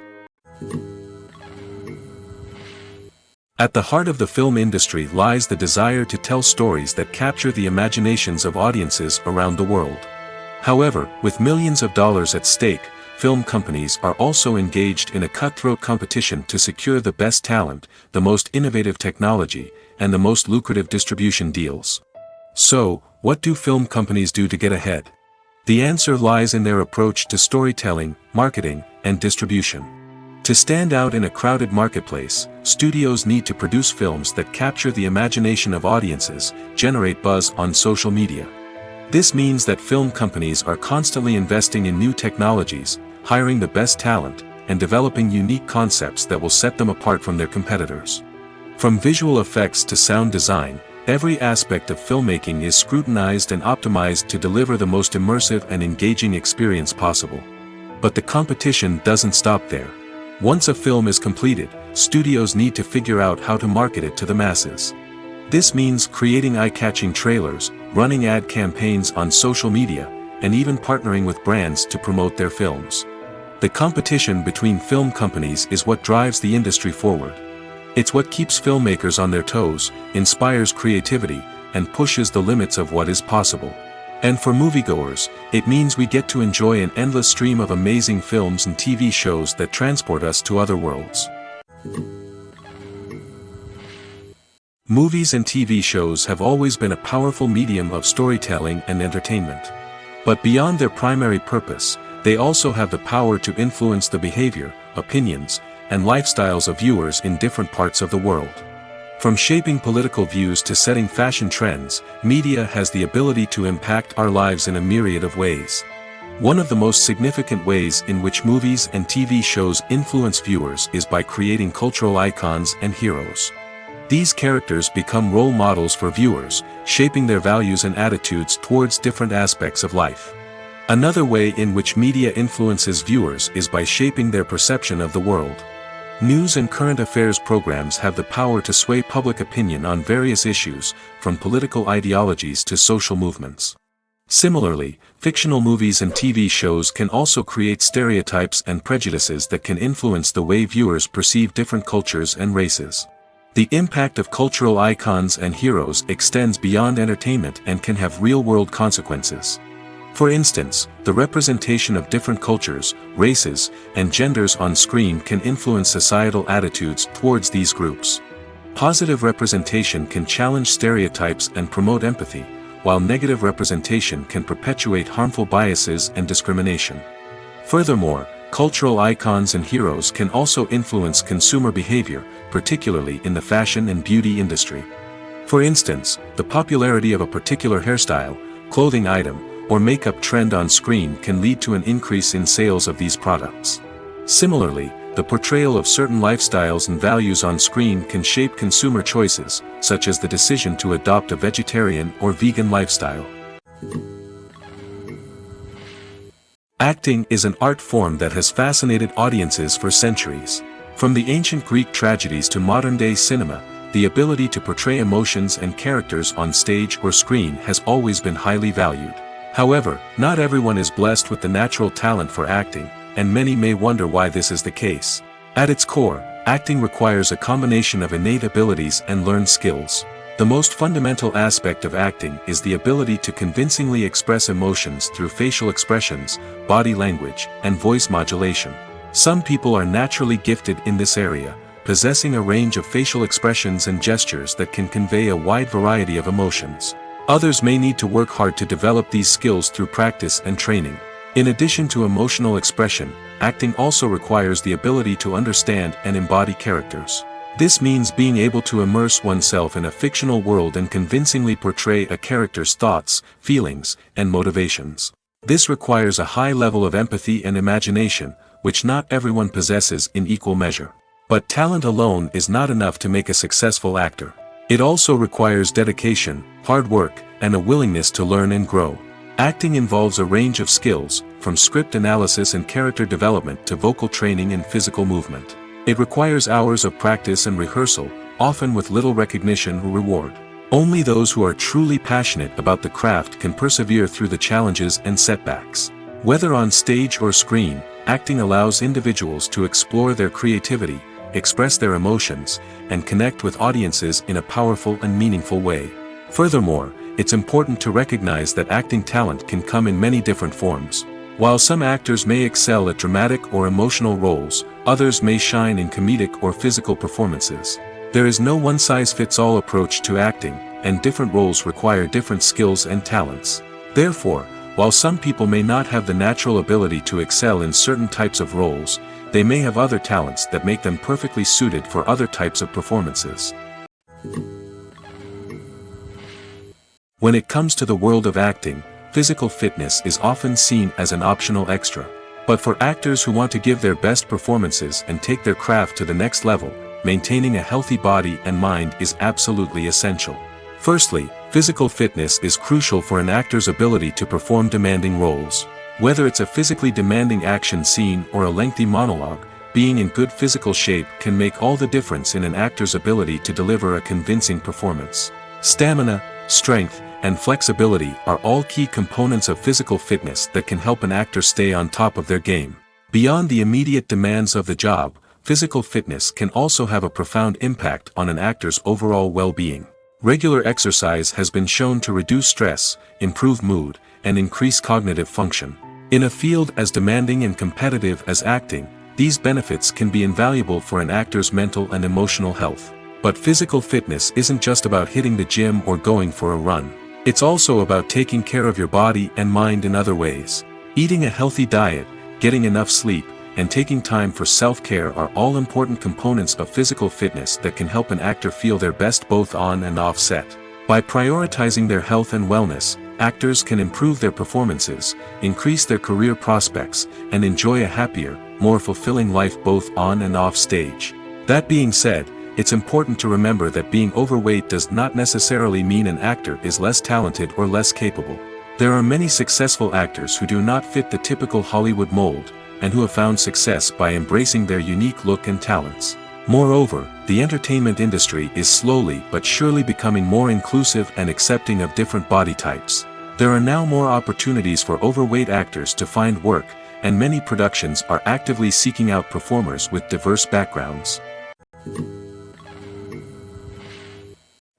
At the heart of the film industry lies the desire to tell stories that capture the imaginations of audiences around the world. However, with millions of dollars at stake, film companies are also engaged in a cutthroat competition to secure the best talent, the most innovative technology, and the most lucrative distribution deals. So, what do film companies do to get ahead? The answer lies in their approach to storytelling, marketing, and distribution. To stand out in a crowded marketplace, studios need to produce films that capture the imagination of audiences, generate buzz on social media. This means that film companies are constantly investing in new technologies, hiring the best talent, and developing unique concepts that will set them apart from their competitors. From visual effects to sound design, every aspect of filmmaking is scrutinized and optimized to deliver the most immersive and engaging experience possible. But the competition doesn't stop there. Once a film is completed, studios need to figure out how to market it to the masses. This means creating eye-catching trailers, running ad campaigns on social media, and even partnering with brands to promote their films. The competition between film companies is what drives the industry forward. It's what keeps filmmakers on their toes, inspires creativity, and pushes the limits of what is possible. And for moviegoers, it means we get to enjoy an endless stream of amazing films and TV shows that transport us to other worlds. Movies and TV shows have always been a powerful medium of storytelling and entertainment. But beyond their primary purpose, they also have the power to influence the behavior, opinions, and lifestyles of viewers in different parts of the world. From shaping political views to setting fashion trends, media has the ability to impact our lives in a myriad of ways. One of the most significant ways in which movies and TV shows influence viewers is by creating cultural icons and heroes. These characters become role models for viewers, shaping their values and attitudes towards different aspects of life. Another way in which media influences viewers is by shaping their perception of the world. News and current affairs programs have the power to sway public opinion on various issues, from political ideologies to social movements. Similarly, fictional movies and TV shows can also create stereotypes and prejudices that can influence the way viewers perceive different cultures and races. The impact of cultural icons and heroes extends beyond entertainment and can have real-world consequences. For instance, the representation of different cultures, races, and genders on screen can influence societal attitudes towards these groups. Positive representation can challenge stereotypes and promote empathy, while negative representation can perpetuate harmful biases and discrimination. Furthermore, cultural icons and heroes can also influence consumer behavior, particularly in the fashion and beauty industry. For instance, the popularity of a particular hairstyle, clothing item, or makeup trend on screen can lead to an increase in sales of these products. Similarly, the portrayal of certain lifestyles and values on screen can shape consumer choices, such as the decision to adopt a vegetarian or vegan lifestyle. Acting is an art form that has fascinated audiences for centuries. From the ancient Greek tragedies to modern-day cinema, the ability to portray emotions and characters on stage or screen has always been highly valued. However, not everyone is blessed with the natural talent for acting, and many may wonder why this is the case. At its core, acting requires a combination of innate abilities and learned skills. The most fundamental aspect of acting is the ability to convincingly express emotions through facial expressions, body language, and voice modulation. Some people are naturally gifted in this area, possessing a range of facial expressions and gestures that can convey a wide variety of emotions. Others may need to work hard to develop these skills through practice and training. In addition to emotional expression, acting also requires the ability to understand and embody characters. This means being able to immerse oneself in a fictional world and convincingly portray a character's thoughts, feelings, and motivations. This requires a high level of empathy and imagination, which not everyone possesses in equal measure. But talent alone is not enough to make a successful actor. It also requires dedication, hard work, and a willingness to learn and grow. Acting involves a range of skills, from script analysis and character development to vocal training and physical movement. It requires hours of practice and rehearsal, often with little recognition or reward. Only those who are truly passionate about the craft can persevere through the challenges and setbacks. Whether on stage or screen, acting allows individuals to explore their creativity, express their emotions, and connect with audiences in a powerful and meaningful way. Furthermore, it's important to recognize that acting talent can come in many different forms. While some actors may excel at dramatic or emotional roles, others may shine in comedic or physical performances. There is no one-size-fits-all approach to acting, and different roles require different skills and talents. Therefore, while some people may not have the natural ability to excel in certain types of roles, they may have other talents that make them perfectly suited for other types of performances. When it comes to the world of acting, physical fitness is often seen as an optional extra. But for actors who want to give their best performances and take their craft to the next level, maintaining a healthy body and mind is absolutely essential. Firstly, physical fitness is crucial for an actor's ability to perform demanding roles. Whether it's a physically demanding action scene or a lengthy monologue, being in good physical shape can make all the difference in an actor's ability to deliver a convincing performance. Stamina, strength, and flexibility are all key components of physical fitness that can help an actor stay on top of their game. Beyond the immediate demands of the job, physical fitness can also have a profound impact on an actor's overall well-being. Regular exercise has been shown to reduce stress, improve mood, and increase cognitive function. In a field as demanding and competitive as acting, these benefits can be invaluable for an actor's mental and emotional health. But physical fitness isn't just about hitting the gym or going for a run. It's also about taking care of your body and mind in other ways. Eating a healthy diet, getting enough sleep, and taking time for self-care are all important components of physical fitness that can help an actor feel their best both on and off set. By prioritizing their health and wellness, actors can improve their performances, increase their career prospects, and enjoy a happier, more fulfilling life both on and off stage. That being said, it's important to remember that being overweight does not necessarily mean an actor is less talented or less capable. There are many successful actors who do not fit the typical Hollywood mold, and who have found success by embracing their unique look and talents. Moreover, the entertainment industry is slowly but surely becoming more inclusive and accepting of different body types. There are now more opportunities for overweight actors to find work, and many productions are actively seeking out performers with diverse backgrounds.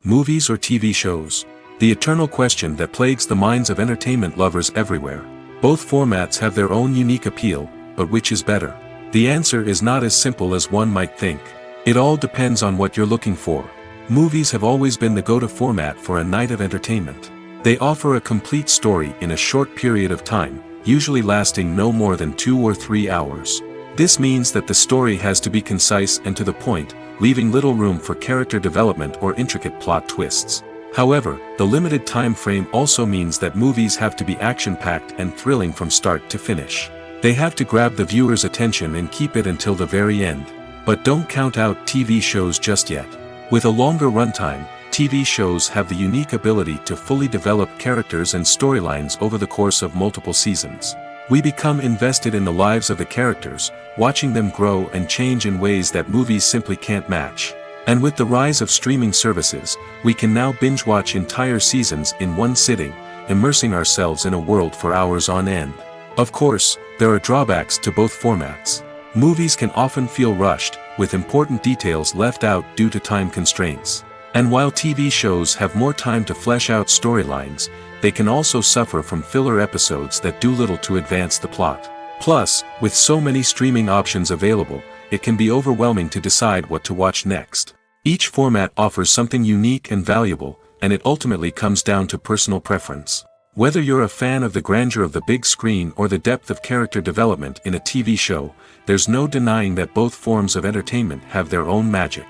Movies or TV shows? The eternal question that plagues the minds of entertainment lovers everywhere. Both formats have their own unique appeal, but which is better? The answer is not as simple as one might think. It all depends on what you're looking for. Movies have always been the go-to format for a night of entertainment. They offer a complete story in a short period of time, usually lasting no more than 2 or 3 hours. This means that the story has to be concise and to the point, leaving little room for character development or intricate plot twists. However, the limited time frame also means that movies have to be action-packed and thrilling from start to finish. They have to grab the viewer's attention and keep it until the very end. But don't count out TV shows just yet. With a longer runtime, TV shows have the unique ability to fully develop characters and storylines over the course of multiple seasons. We become invested in the lives of the characters, watching them grow and change in ways that movies simply can't match. And with the rise of streaming services, we can now binge-watch entire seasons in one sitting, immersing ourselves in a world for hours on end. Of course, there are drawbacks to both formats. Movies can often feel rushed, with important details left out due to time constraints. And while TV shows have more time to flesh out storylines, they can also suffer from filler episodes that do little to advance the plot. Plus, with so many streaming options available, it can be overwhelming to decide what to watch next. Each format offers something unique and valuable, and it ultimately comes down to personal preference. Whether you're a fan of the grandeur of the big screen or the depth of character development in a TV show, there's no denying that both forms of entertainment have their own magic.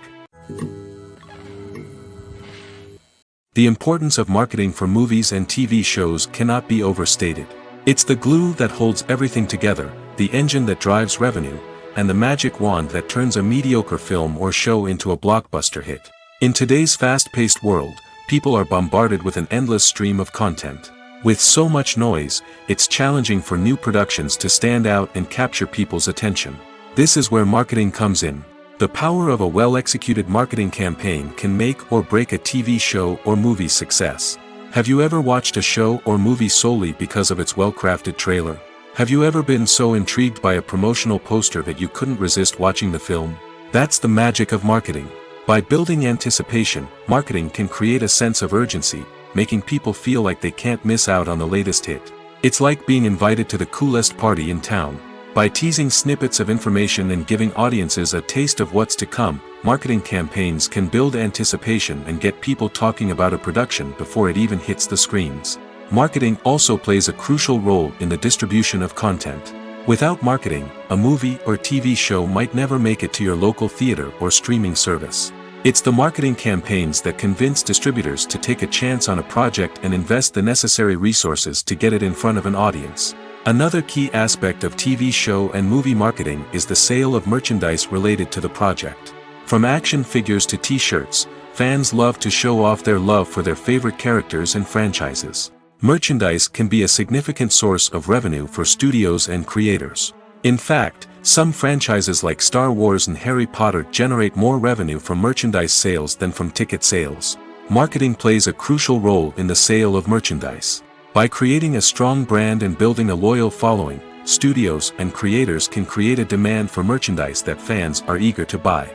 The importance of marketing for movies and TV shows cannot be overstated. It's the glue that holds everything together, the engine that drives revenue, and the magic wand that turns a mediocre film or show into a blockbuster hit. In today's fast-paced world, people are bombarded with an endless stream of content. With so much noise, it's challenging for new productions to stand out and capture people's attention. This is where marketing comes in. The power of a well-executed marketing campaign can make or break a TV show or movie's success. Have you ever watched a show or movie solely because of its well-crafted trailer? Have you ever been so intrigued by a promotional poster that you couldn't resist watching the film? That's the magic of marketing. By building anticipation, marketing can create a sense of urgency, making people feel like they can't miss out on the latest hit. It's like being invited to the coolest party in town. By teasing snippets of information and giving audiences a taste of what's to come, marketing campaigns can build anticipation and get people talking about a production before it even hits the screens. Marketing also plays a crucial role in the distribution of content. Without marketing, a movie or TV show might never make it to your local theater or streaming service. It's the marketing campaigns that convince distributors to take a chance on a project and invest the necessary resources to get it in front of an audience. Another key aspect of TV show and movie marketing is the sale of merchandise related to the project. From action figures to t-shirts, fans love to show off their love for their favorite characters and franchises. Merchandise can be a significant source of revenue for studios and creators. In fact, some franchises like Star Wars and Harry Potter generate more revenue from merchandise sales than from ticket sales. Marketing plays a crucial role in the sale of merchandise. By creating a strong brand and building a loyal following, studios and creators can create a demand for merchandise that fans are eager to buy.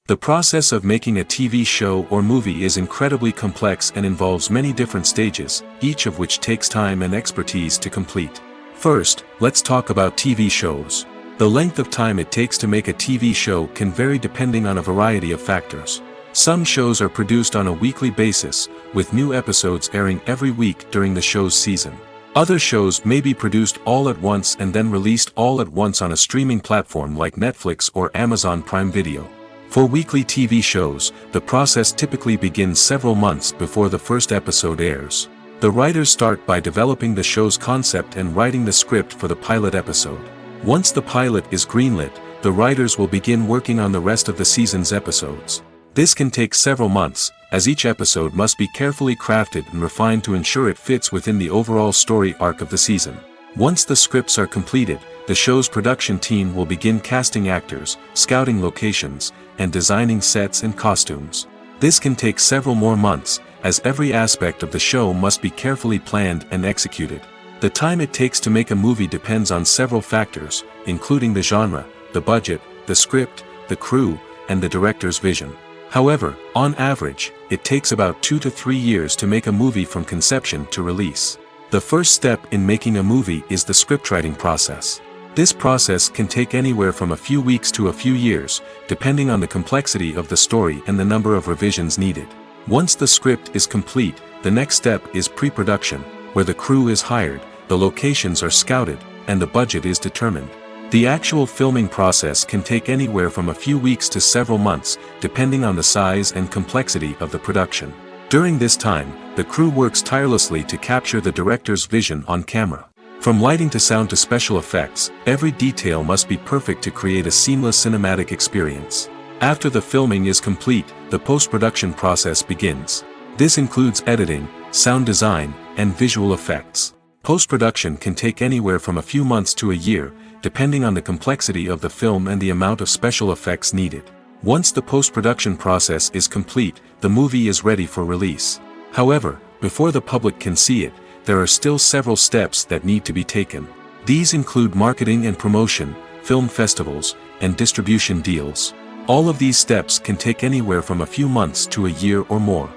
The process of making a TV show or movie is incredibly complex and involves many different stages, each of which takes time and expertise to complete. First, let's talk about TV shows. The length of time it takes to make a TV show can vary depending on a variety of factors. Some shows are produced on a weekly basis, with new episodes airing every week during the show's season. Other shows may be produced all at once and then released all at once on a streaming platform like Netflix or Amazon Prime Video. For weekly TV shows, the process typically begins several months before the first episode airs. The writers start by developing the show's concept and writing the script for the pilot episode. Once the pilot is greenlit, the writers will begin working on the rest of the season's episodes. This can take several months, as each episode must be carefully crafted and refined to ensure it fits within the overall story arc of the season. Once the scripts are completed, the show's production team will begin casting actors, scouting locations, and designing sets and costumes. This can take several more months, as every aspect of the show must be carefully planned and executed. The time it takes to make a movie depends on several factors, including the genre, the budget, the script, the crew, and the director's vision. However, on average, it takes about 2 to 3 years to make a movie from conception to release. The first step in making a movie is the scriptwriting process. This process can take anywhere from a few weeks to a few years, depending on the complexity of the story and the number of revisions needed. Once the script is complete, the next step is pre-production, where the crew is hired, the locations are scouted, and the budget is determined. The actual filming process can take anywhere from a few weeks to several months, depending on the size and complexity of the production. During this time, the crew works tirelessly to capture the director's vision on camera. From lighting to sound to special effects, every detail must be perfect to create a seamless cinematic experience. After the filming is complete, the post-production process begins. This includes editing, sound design, and visual effects. Post-production can take anywhere from a few months to a year, depending on the complexity of the film and the amount of special effects needed. Once the post-production process is complete, the movie is ready for release. However, before the public can see it, there are still several steps that need to be taken. These include marketing and promotion, film festivals, and distribution deals. All of these steps can take anywhere from a few months to a year or more.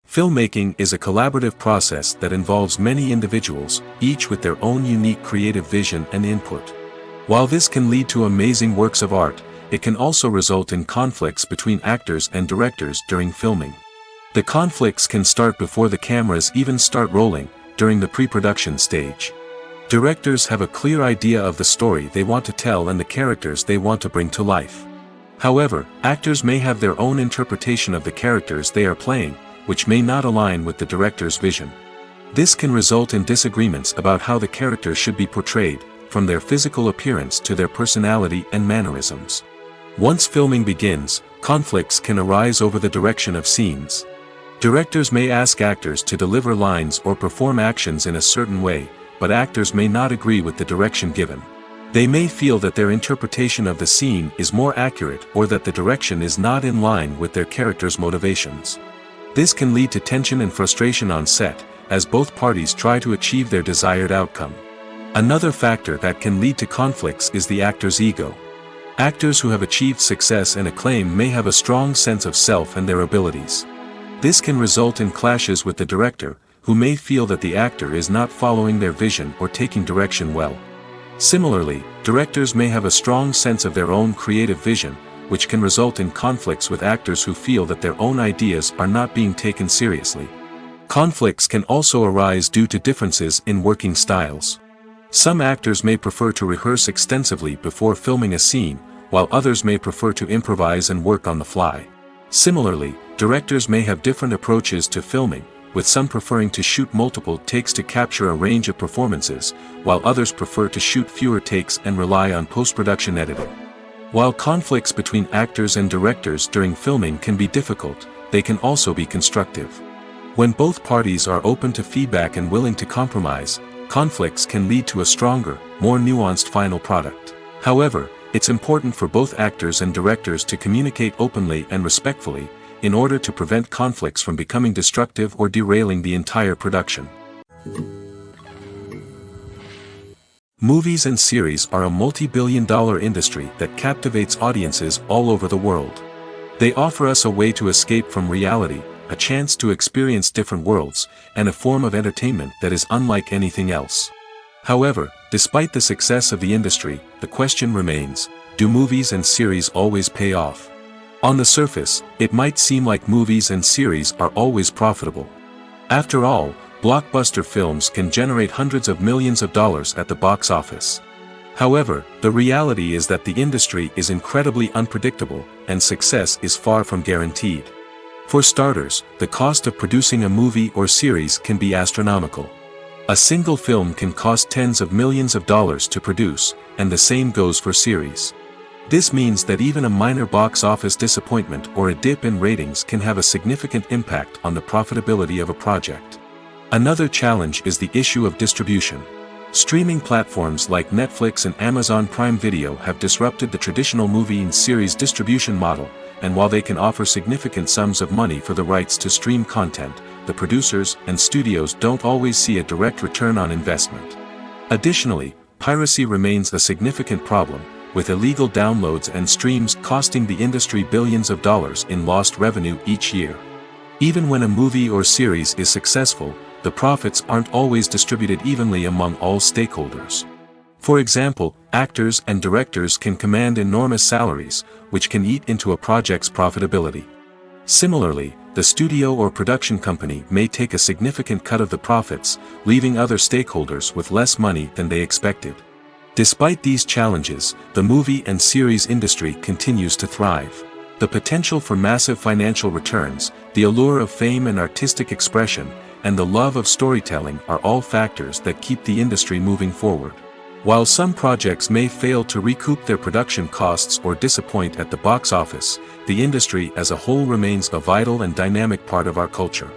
Filmmaking is a collaborative process that involves many individuals, each with their own unique creative vision and input. While this can lead to amazing works of art, it can also result in conflicts between actors and directors during filming. The conflicts can start before the cameras even start rolling, during the pre-production stage. Directors have a clear idea of the story they want to tell and the characters they want to bring to life. However, actors may have their own interpretation of the characters they are playing, which may not align with the director's vision. This can result in disagreements about how the characters should be portrayed, from their physical appearance to their personality and mannerisms. Once filming begins, conflicts can arise over the direction of scenes. Directors may ask actors to deliver lines or perform actions in a certain way, but actors may not agree with the direction given. They may feel that their interpretation of the scene is more accurate or that the direction is not in line with their character's motivations. This can lead to tension and frustration on set, as both parties try to achieve their desired outcome. Another factor that can lead to conflicts is the actor's ego. Actors who have achieved success and acclaim may have a strong sense of self and their abilities. This can result in clashes with the director, who may feel that the actor is not following their vision or taking direction well. Similarly, directors may have a strong sense of their own creative vision, which can result in conflicts with actors who feel that their own ideas are not being taken seriously. Conflicts can also arise due to differences in working styles. Some actors may prefer to rehearse extensively before filming a scene, while others may prefer to improvise and work on the fly. Similarly, directors may have different approaches to filming, with some preferring to shoot multiple takes to capture a range of performances, while others prefer to shoot fewer takes and rely on post-production editing. While conflicts between actors and directors during filming can be difficult, they can also be constructive. When both parties are open to feedback and willing to compromise, conflicts can lead to a stronger, more nuanced final product. However, it's important for both actors and directors to communicate openly and respectfully, in order to prevent conflicts from becoming destructive or derailing the entire production. Movies and series are a multi-billion-dollar industry that captivates audiences all over the world. They offer us a way to escape from reality, a chance to experience different worlds, and a form of entertainment that is unlike anything else. However, despite the success of the industry, the question remains, do movies and series always pay off? On the surface, it might seem like movies and series are always profitable. After all, blockbuster films can generate hundreds of millions of dollars at the box office. However, the reality is that the industry is incredibly unpredictable, and success is far from guaranteed. For starters, the cost of producing a movie or series can be astronomical. A single film can cost tens of millions of dollars to produce, and the same goes for series. This means that even a minor box office disappointment or a dip in ratings can have a significant impact on the profitability of a project. Another challenge is the issue of distribution. Streaming platforms like Netflix and Amazon Prime Video have disrupted the traditional movie and series distribution model, and while they can offer significant sums of money for the rights to stream content, the producers and studios don't always see a direct return on investment. Additionally, piracy remains a significant problem, with illegal downloads and streams costing the industry billions of dollars in lost revenue each year. Even when a movie or series is successful, the profits aren't always distributed evenly among all stakeholders. For example, actors and directors can command enormous salaries, which can eat into a project's profitability. Similarly, the studio or production company may take a significant cut of the profits, leaving other stakeholders with less money than they expected. Despite these challenges, the movie and series industry continues to thrive. The potential for massive financial returns, the allure of fame and artistic expression, and the love of storytelling are all factors that keep the industry moving forward. While some projects may fail to recoup their production costs or disappoint at the box office, the industry as a whole remains a vital and dynamic part of our culture.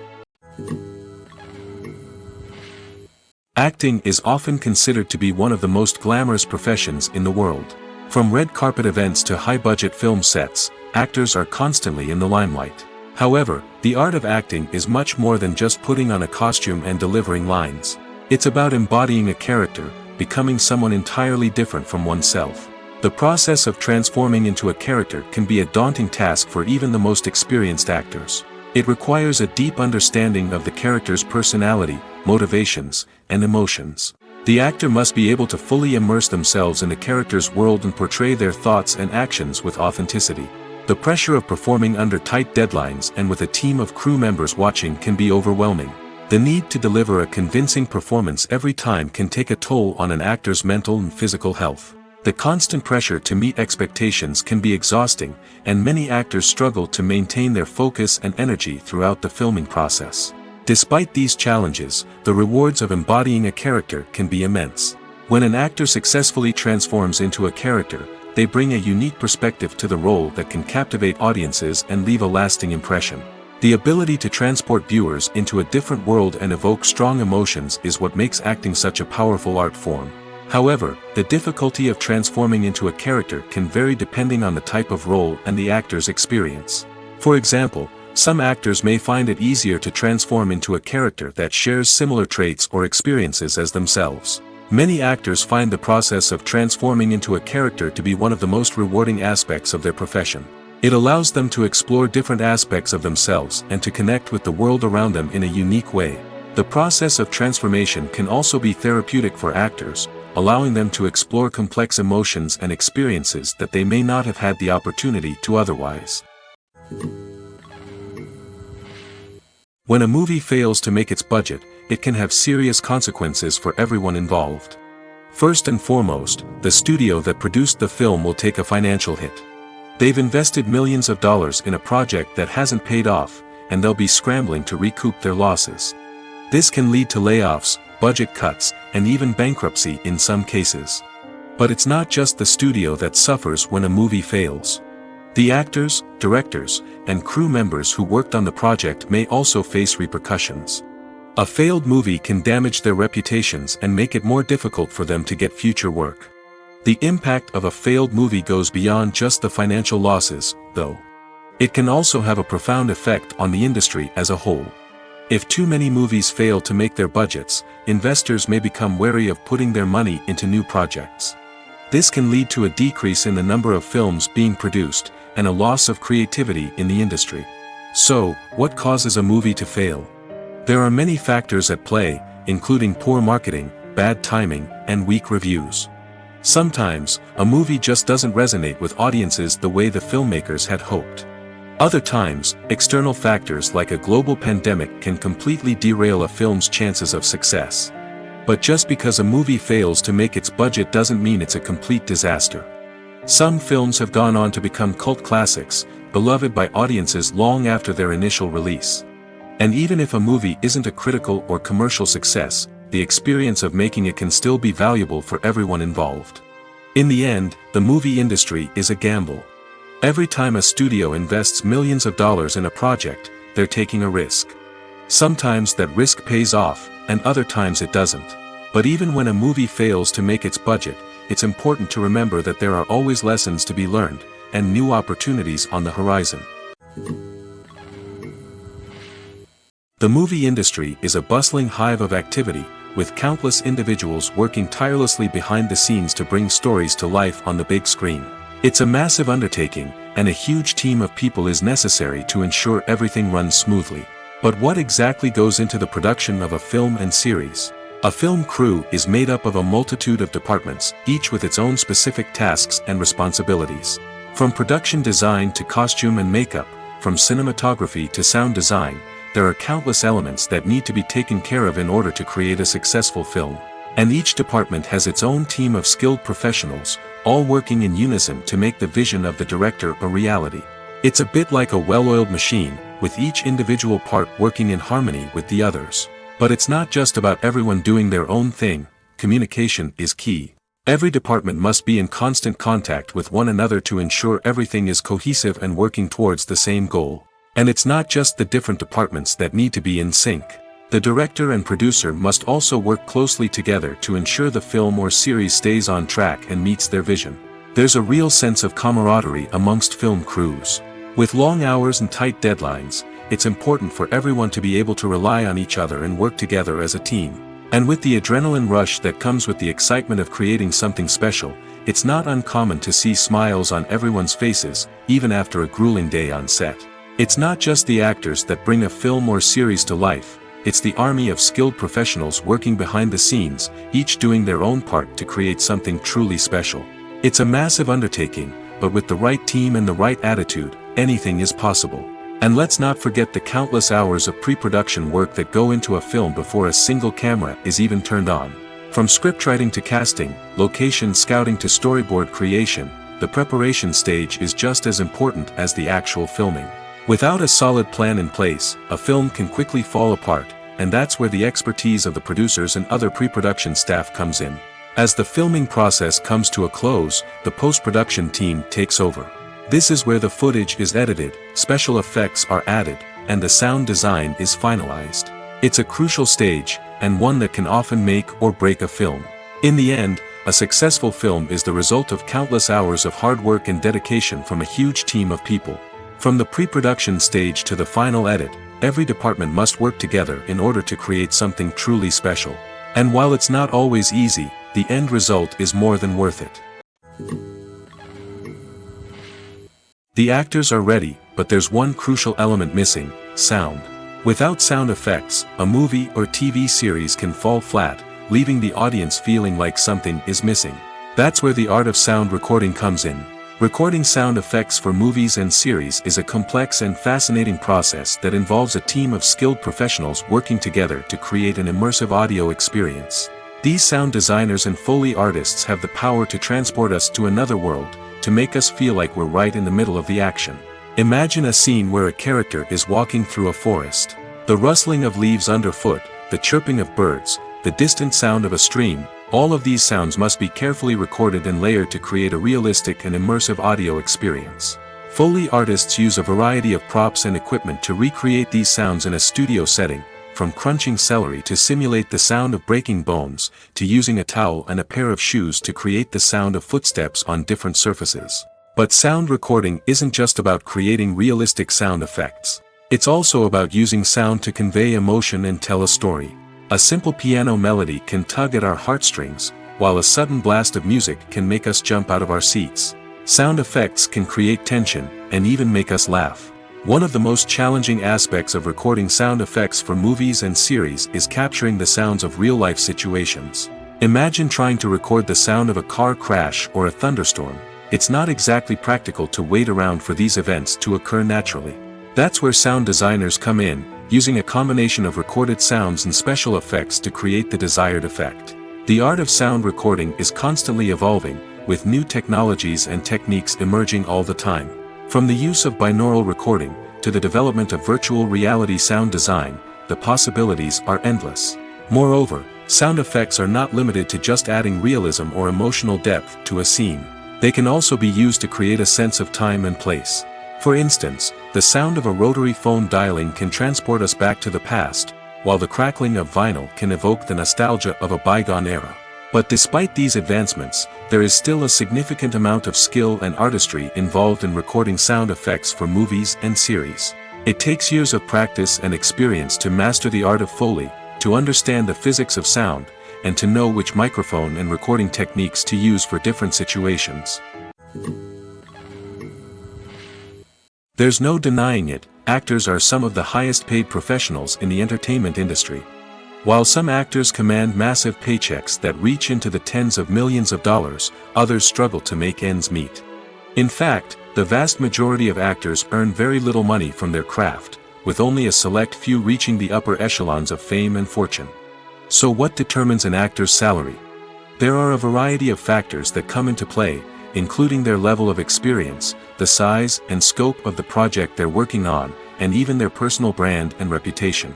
Acting is often considered to be one of the most glamorous professions in the world. From red carpet events to high-budget film sets, actors are constantly in the limelight. However, the art of acting is much more than just putting on a costume and delivering lines. It's about embodying a character, becoming someone entirely different from oneself. The process of transforming into a character can be a daunting task for even the most experienced actors. It requires a deep understanding of the character's personality, motivations, and emotions. The actor must be able to fully immerse themselves in the character's world and portray their thoughts and actions with authenticity. The pressure of performing under tight deadlines and with a team of crew members watching can be overwhelming. The need to deliver a convincing performance every time can take a toll on an actor's mental and physical health. The constant pressure to meet expectations can be exhausting, and many actors struggle to maintain their focus and energy throughout the filming process. Despite these challenges, the rewards of embodying a character can be immense. When an actor successfully transforms into a character, they bring a unique perspective to the role that can captivate audiences and leave a lasting impression. The ability to transport viewers into a different world and evoke strong emotions is what makes acting such a powerful art form. However, the difficulty of transforming into a character can vary depending on the type of role and the actor's experience. For example, some actors may find it easier to transform into a character that shares similar traits or experiences as themselves. Many actors find the process of transforming into a character to be one of the most rewarding aspects of their profession. It allows them to explore different aspects of themselves and to connect with the world around them in a unique way. The process of transformation can also be therapeutic for actors, allowing them to explore complex emotions and experiences that they may not have had the opportunity to otherwise. When a movie fails to make its budget, it can have serious consequences for everyone involved. First and foremost, the studio that produced the film will take a financial hit. They've invested millions of dollars in a project that hasn't paid off, and they'll be scrambling to recoup their losses. This can lead to layoffs, budget cuts, and even bankruptcy in some cases. But it's not just the studio that suffers when a movie fails. The actors, directors, and crew members who worked on the project may also face repercussions. A failed movie can damage their reputations and make it more difficult for them to get future work. The impact of a failed movie goes beyond just the financial losses, though. It can also have a profound effect on the industry as a whole. If too many movies fail to make their budgets, investors may become wary of putting their money into new projects. This can lead to a decrease in the number of films being produced, and a loss of creativity in the industry. So, what causes a movie to fail? There are many factors at play, including poor marketing, bad timing, and weak reviews. Sometimes, a movie just doesn't resonate with audiences the way the filmmakers had hoped. Other times, external factors like a global pandemic can completely derail a film's chances of success. But just because a movie fails to make its budget doesn't mean it's a complete disaster. Some films have gone on to become cult classics, beloved by audiences long after their initial release. And even if a movie isn't a critical or commercial success, the experience of making it can still be valuable for everyone involved. In the end, the movie industry is a gamble. Every time a studio invests millions of dollars in a project, they're taking a risk. Sometimes that risk pays off, and other times it doesn't. But even when a movie fails to make its budget, it's important to remember that there are always lessons to be learned, and new opportunities on the horizon. The movie industry is a bustling hive of activity, with countless individuals working tirelessly behind the scenes to bring stories to life on the big screen. It's a massive undertaking, and a huge team of people is necessary to ensure everything runs smoothly. But what exactly goes into the production of a film and series? A film crew is made up of a multitude of departments, each with its own specific tasks and responsibilities. From production design to costume and makeup, from cinematography to sound design, there are countless elements that need to be taken care of in order to create a successful film. And each department has its own team of skilled professionals, all working in unison to make the vision of the director a reality. It's a bit like a well-oiled machine, with each individual part working in harmony with the others. But it's not just about everyone doing their own thing. Communication is key. Every department must be in constant contact with one another to ensure everything is cohesive and working towards the same goal. And it's not just the different departments that need to be in sync. The director and producer must also work closely together to ensure the film or series stays on track and meets their vision. There's a real sense of camaraderie amongst film crews. With long hours and tight deadlines, it's important for everyone to be able to rely on each other and work together as a team. And with the adrenaline rush that comes with the excitement of creating something special, it's not uncommon to see smiles on everyone's faces, even after a grueling day on set. It's not just the actors that bring a film or series to life, it's the army of skilled professionals working behind the scenes, each doing their own part to create something truly special. It's a massive undertaking, but with the right team and the right attitude, anything is possible. And let's not forget the countless hours of pre-production work that go into a film before a single camera is even turned on. From scriptwriting to casting, location scouting to storyboard creation, the preparation stage is just as important as the actual filming. Without a solid plan in place, a film can quickly fall apart, and that's where the expertise of the producers and other pre-production staff comes in. As the filming process comes to a close, the post-production team takes over. This is where the footage is edited, special effects are added, and the sound design is finalized. It's a crucial stage, and one that can often make or break a film. In the end, a successful film is the result of countless hours of hard work and dedication from a huge team of people. From the pre-production stage to the final edit, every department must work together in order to create something truly special. And while it's not always easy, the end result is more than worth it. The actors are ready, but there's one crucial element missing: sound. Without sound effects, a movie or TV series can fall flat, leaving the audience feeling like something is missing. That's where the art of sound recording comes in. Recording sound effects for movies and series is a complex and fascinating process that involves a team of skilled professionals working together to create an immersive audio experience. These sound designers and Foley artists have the power to transport us to another world, to make us feel like we're right in the middle of the action. Imagine a scene where a character is walking through a forest. The rustling of leaves underfoot, the chirping of birds, the distant sound of a stream, all of these sounds must be carefully recorded and layered to create a realistic and immersive audio experience. Foley artists use a variety of props and equipment to recreate these sounds in a studio setting, from crunching celery to simulate the sound of breaking bones, to using a towel and a pair of shoes to create the sound of footsteps on different surfaces. But sound recording isn't just about creating realistic sound effects. It's also about using sound to convey emotion and tell a story. A simple piano melody can tug at our heartstrings, while a sudden blast of music can make us jump out of our seats. Sound effects can create tension, and even make us laugh. One of the most challenging aspects of recording sound effects for movies and series is capturing the sounds of real-life situations. Imagine trying to record the sound of a car crash or a thunderstorm. It's not exactly practical to wait around for these events to occur naturally. That's where sound designers come in, using a combination of recorded sounds and special effects to create the desired effect. The art of sound recording is constantly evolving, with new technologies and techniques emerging all the time. From the use of binaural recording, to the development of virtual reality sound design, the possibilities are endless. Moreover, sound effects are not limited to just adding realism or emotional depth to a scene. They can also be used to create a sense of time and place. For instance, the sound of a rotary phone dialing can transport us back to the past, while the crackling of vinyl can evoke the nostalgia of a bygone era. But despite these advancements, there is still a significant amount of skill and artistry involved in recording sound effects for movies and series. It takes years of practice and experience to master the art of Foley, to understand the physics of sound, and to know which microphone and recording techniques to use for different situations. There's no denying it, actors are some of the highest paid professionals in the entertainment industry. While some actors command massive paychecks that reach into the tens of millions of dollars, others struggle to make ends meet. In fact, the vast majority of actors earn very little money from their craft, with only a select few reaching the upper echelons of fame and fortune. So what determines an actor's salary? There are a variety of factors that come into play, including their level of experience, the size and scope of the project they're working on, and even their personal brand and reputation.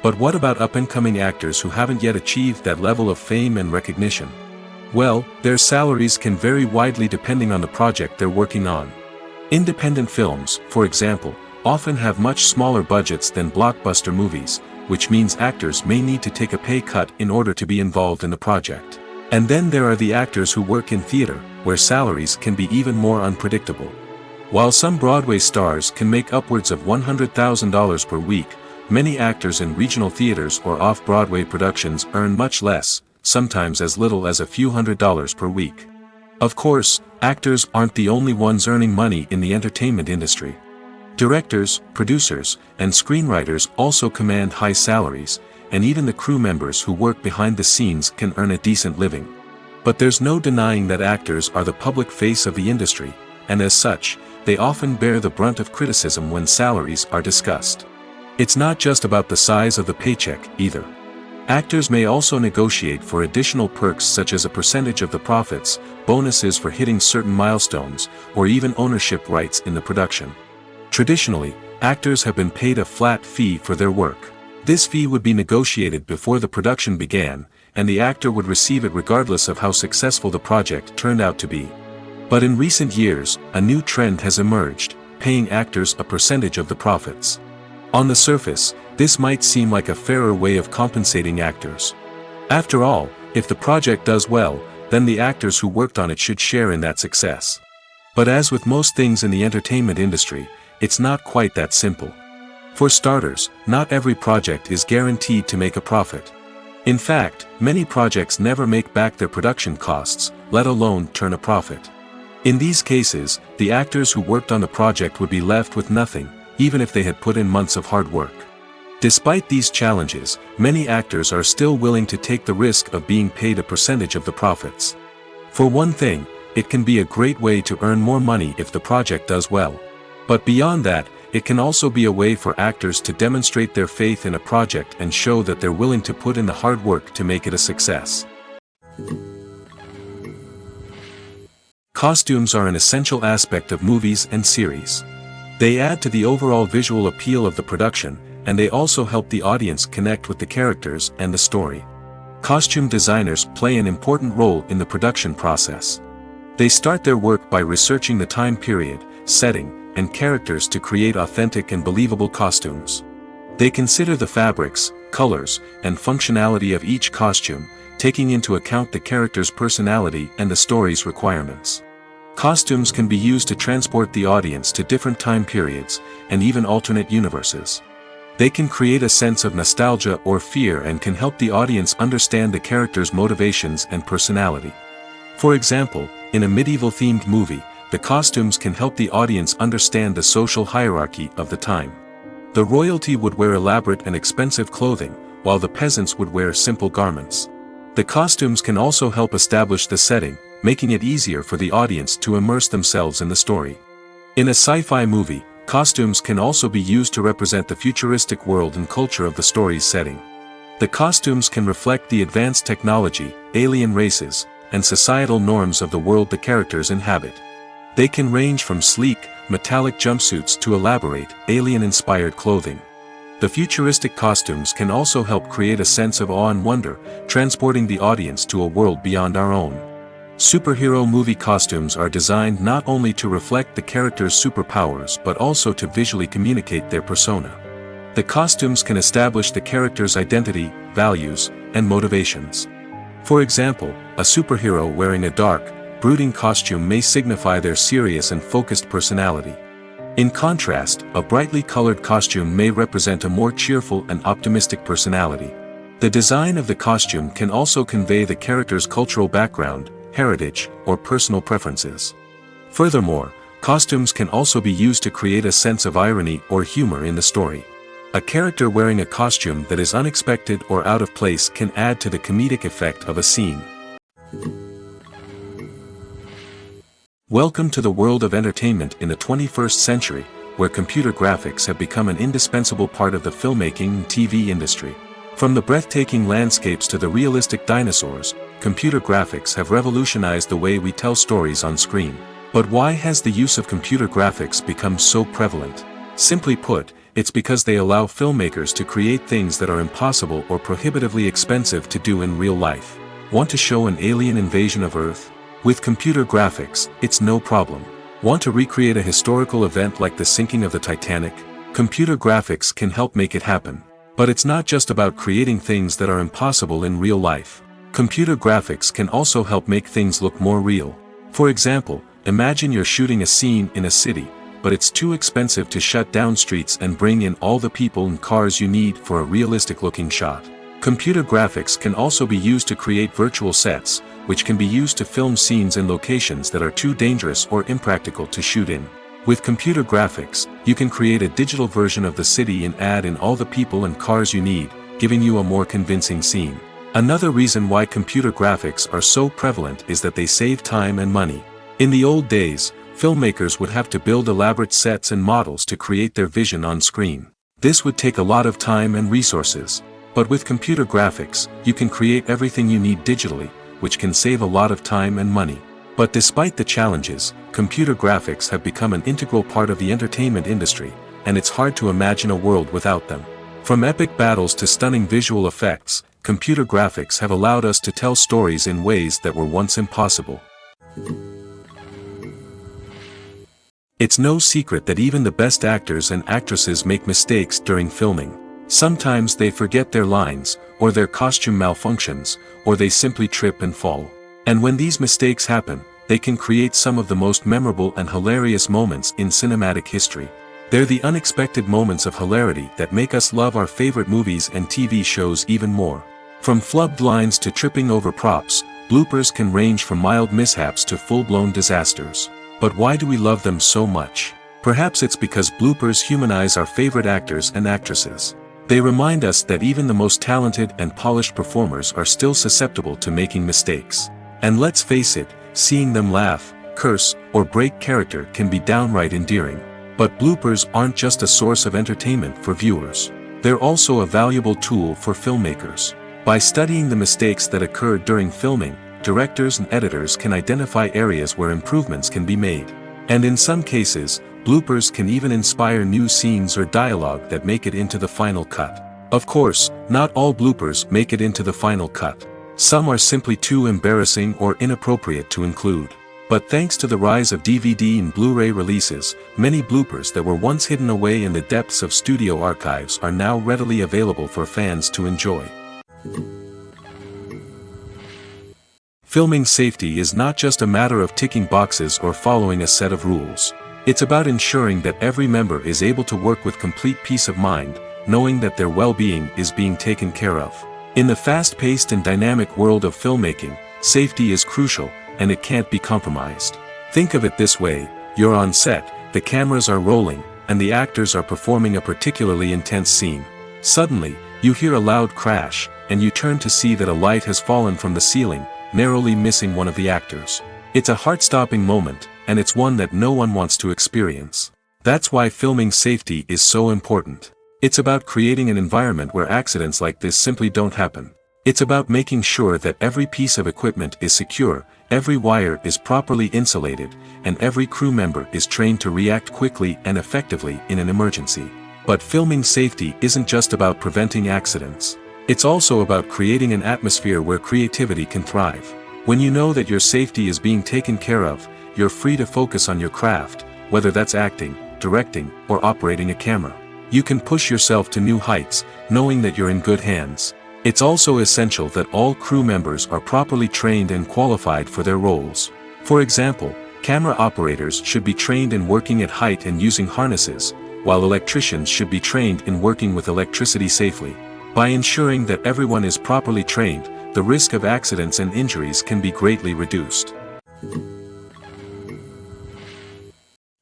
But what about up-and-coming actors who haven't yet achieved that level of fame and recognition? Well, their salaries can vary widely depending on the project they're working on. Independent films, for example, often have much smaller budgets than blockbuster movies, which means actors may need to take a pay cut in order to be involved in the project. And then there are the actors who work in theater, where salaries can be even more unpredictable. While some Broadway stars can make upwards of $100,000 per week, many actors in regional theaters or off-Broadway productions earn much less, sometimes as little as a few $100s per week. Of course, actors aren't the only ones earning money in the entertainment industry. Directors, producers, and screenwriters also command high salaries, and even the crew members who work behind the scenes can earn a decent living. But there's no denying that actors are the public face of the industry, and as such, they often bear the brunt of criticism when salaries are discussed. It's not just about the size of the paycheck, either. Actors may also negotiate for additional perks such as a percentage of the profits, bonuses for hitting certain milestones, or even ownership rights in the production. Traditionally, actors have been paid a flat fee for their work. This fee would be negotiated before the production began, and the actor would receive it regardless of how successful the project turned out to be. But in recent years, a new trend has emerged, paying actors a percentage of the profits. On the surface, this might seem like a fairer way of compensating actors. After all, if the project does well, then the actors who worked on it should share in that success. But as with most things in the entertainment industry, it's not quite that simple. For starters, not every project is guaranteed to make a profit. In fact, many projects never make back their production costs, let alone turn a profit. In these cases, the actors who worked on the project would be left with nothing, even if they had put in months of hard work. Despite these challenges, many actors are still willing to take the risk of being paid a percentage of the profits. For one thing, it can be a great way to earn more money if the project does well. But beyond that, it can also be a way for actors to demonstrate their faith in a project and show that they're willing to put in the hard work to make it a success. Costumes are an essential aspect of movies and series. They add to the overall visual appeal of the production, and they also help the audience connect with the characters and the story. Costume designers play an important role in the production process. They start their work by researching the time period, setting, and characters to create authentic and believable costumes. They consider the fabrics, colors, and functionality of each costume, taking into account the character's personality and the story's requirements. Costumes can be used to transport the audience to different time periods, and even alternate universes. They can create a sense of nostalgia or fear and can help the audience understand the character's motivations and personality. For example, in a medieval-themed movie, the costumes can help the audience understand the social hierarchy of the time. The royalty would wear elaborate and expensive clothing, while the peasants would wear simple garments. The costumes can also help establish the setting, making it easier for the audience to immerse themselves in the story. In a sci-fi movie, costumes can also be used to represent the futuristic world and culture of the story's setting. The costumes can reflect the advanced technology, alien races, and societal norms of the world the characters inhabit. They can range from sleek, metallic jumpsuits to elaborate, alien-inspired clothing. The futuristic costumes can also help create a sense of awe and wonder, transporting the audience to a world beyond our own. Superhero movie costumes are designed not only to reflect the character's superpowers but also to visually communicate their persona. The costumes can establish the character's identity, values, and motivations. For example, a superhero wearing a dark, brooding costume may signify their serious and focused personality. In contrast, a brightly colored costume may represent a more cheerful and optimistic personality. The design of the costume can also convey the character's cultural background, heritage, or personal preferences. Furthermore, costumes can also be used to create a sense of irony or humor in the story. A character wearing a costume that is unexpected or out of place can add to the comedic effect of a scene. Welcome to the world of entertainment in the 21st century, where computer graphics have become an indispensable part of the filmmaking and TV industry. From the breathtaking landscapes to the realistic dinosaurs, computer graphics have revolutionized the way we tell stories on screen. But why has the use of computer graphics become so prevalent? Simply put, it's because they allow filmmakers to create things that are impossible or prohibitively expensive to do in real life. Want to show an alien invasion of Earth? With computer graphics, it's no problem. Want to recreate a historical event like the sinking of the Titanic? Computer graphics can help make it happen. But it's not just about creating things that are impossible in real life. Computer graphics can also help make things look more real. For example, imagine you're shooting a scene in a city, but it's too expensive to shut down streets and bring in all the people and cars you need for a realistic-looking shot. Computer graphics can also be used to create virtual sets, which can be used to film scenes in locations that are too dangerous or impractical to shoot in. With computer graphics, you can create a digital version of the city and add in all the people and cars you need, giving you a more convincing scene. Another reason why computer graphics are so prevalent is that they save time and money. In the old days, filmmakers would have to build elaborate sets and models to create their vision on screen. This would take a lot of time and resources. But with computer graphics, you can create everything you need digitally, which can save a lot of time and money. But despite the challenges, computer graphics have become an integral part of the entertainment industry, and it's hard to imagine a world without them. From epic battles to stunning visual effects, computer graphics have allowed us to tell stories in ways that were once impossible. It's no secret that even the best actors and actresses make mistakes during filming. Sometimes they forget their lines, or their costume malfunctions, or they simply trip and fall. And when these mistakes happen, they can create some of the most memorable and hilarious moments in cinematic history. They're the unexpected moments of hilarity that make us love our favorite movies and TV shows even more. From flubbed lines to tripping over props, bloopers can range from mild mishaps to full-blown disasters. But why do we love them so much? Perhaps it's because bloopers humanize our favorite actors and actresses. They remind us that even the most talented and polished performers are still susceptible to making mistakes. And let's face it, seeing them laugh, curse, or break character can be downright endearing. But bloopers aren't just a source of entertainment for viewers. They're also a valuable tool for filmmakers. By studying the mistakes that occurred during filming, directors and editors can identify areas where improvements can be made. And in some cases, bloopers can even inspire new scenes or dialogue that make it into the final cut. Of course, not all bloopers make it into the final cut. Some are simply too embarrassing or inappropriate to include. But thanks to the rise of DVD and Blu-ray releases, many bloopers that were once hidden away in the depths of studio archives are now readily available for fans to enjoy. Filming safety is not just a matter of ticking boxes or following a set of rules. It's about ensuring that every member is able to work with complete peace of mind, knowing that their well-being is being taken care of. In the fast-paced and dynamic world of filmmaking, safety is crucial, and it can't be compromised. Think of it this way: you're on set, the cameras are rolling, and the actors are performing a particularly intense scene. Suddenly, you hear a loud crash, and you turn to see that a light has fallen from the ceiling, narrowly missing one of the actors. It's a heart-stopping moment, and it's one that no one wants to experience. That's why filming safety is so important. It's about creating an environment where accidents like this simply don't happen. It's about making sure that every piece of equipment is secure, every wire is properly insulated, and every crew member is trained to react quickly and effectively in an emergency. But filming safety isn't just about preventing accidents. It's also about creating an atmosphere where creativity can thrive. When you know that your safety is being taken care of, you're free to focus on your craft, whether that's acting, directing, or operating a camera. You can push yourself to new heights, knowing that you're in good hands. It's also essential that all crew members are properly trained and qualified for their roles. For example, camera operators should be trained in working at height and using harnesses, while electricians should be trained in working with electricity safely. By ensuring that everyone is properly trained, the risk of accidents and injuries can be greatly reduced.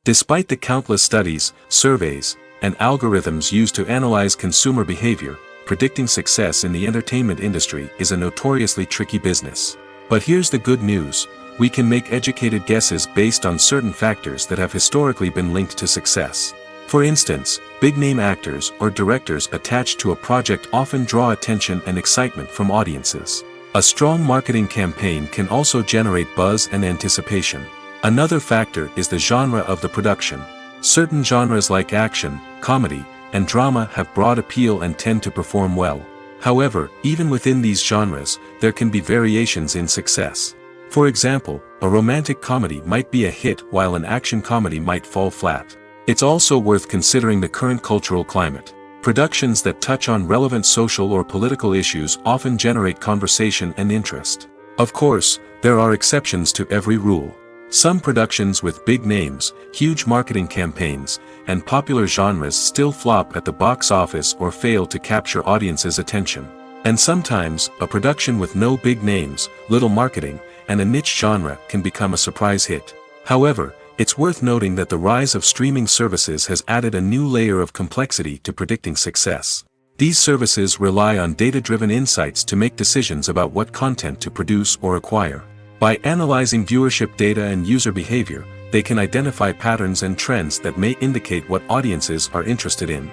Despite the countless studies, surveys, and algorithms used to analyze consumer behavior, predicting success in the entertainment industry is a notoriously tricky business. But here's the good news: we can make educated guesses based on certain factors that have historically been linked to success. For instance, big-name actors or directors attached to a project often draw attention and excitement from audiences. A strong marketing campaign can also generate buzz and anticipation. Another factor is the genre of the production. Certain genres like action, comedy, and drama have broad appeal and tend to perform well. However, even within these genres, there can be variations in success. For example, a romantic comedy might be a hit while an action comedy might fall flat. It's also worth considering the current cultural climate. Productions that touch on relevant social or political issues often generate conversation and interest. Of course, there are exceptions to every rule. Some productions with big names, huge marketing campaigns, and popular genres still flop at the box office or fail to capture audiences' attention. And sometimes, a production with no big names, little marketing, and a niche genre can become a surprise hit. However, it's worth noting that the rise of streaming services has added a new layer of complexity to predicting success. These services rely on data-driven insights to make decisions about what content to produce or acquire. By analyzing viewership data and user behavior, they can identify patterns and trends that may indicate what audiences are interested in.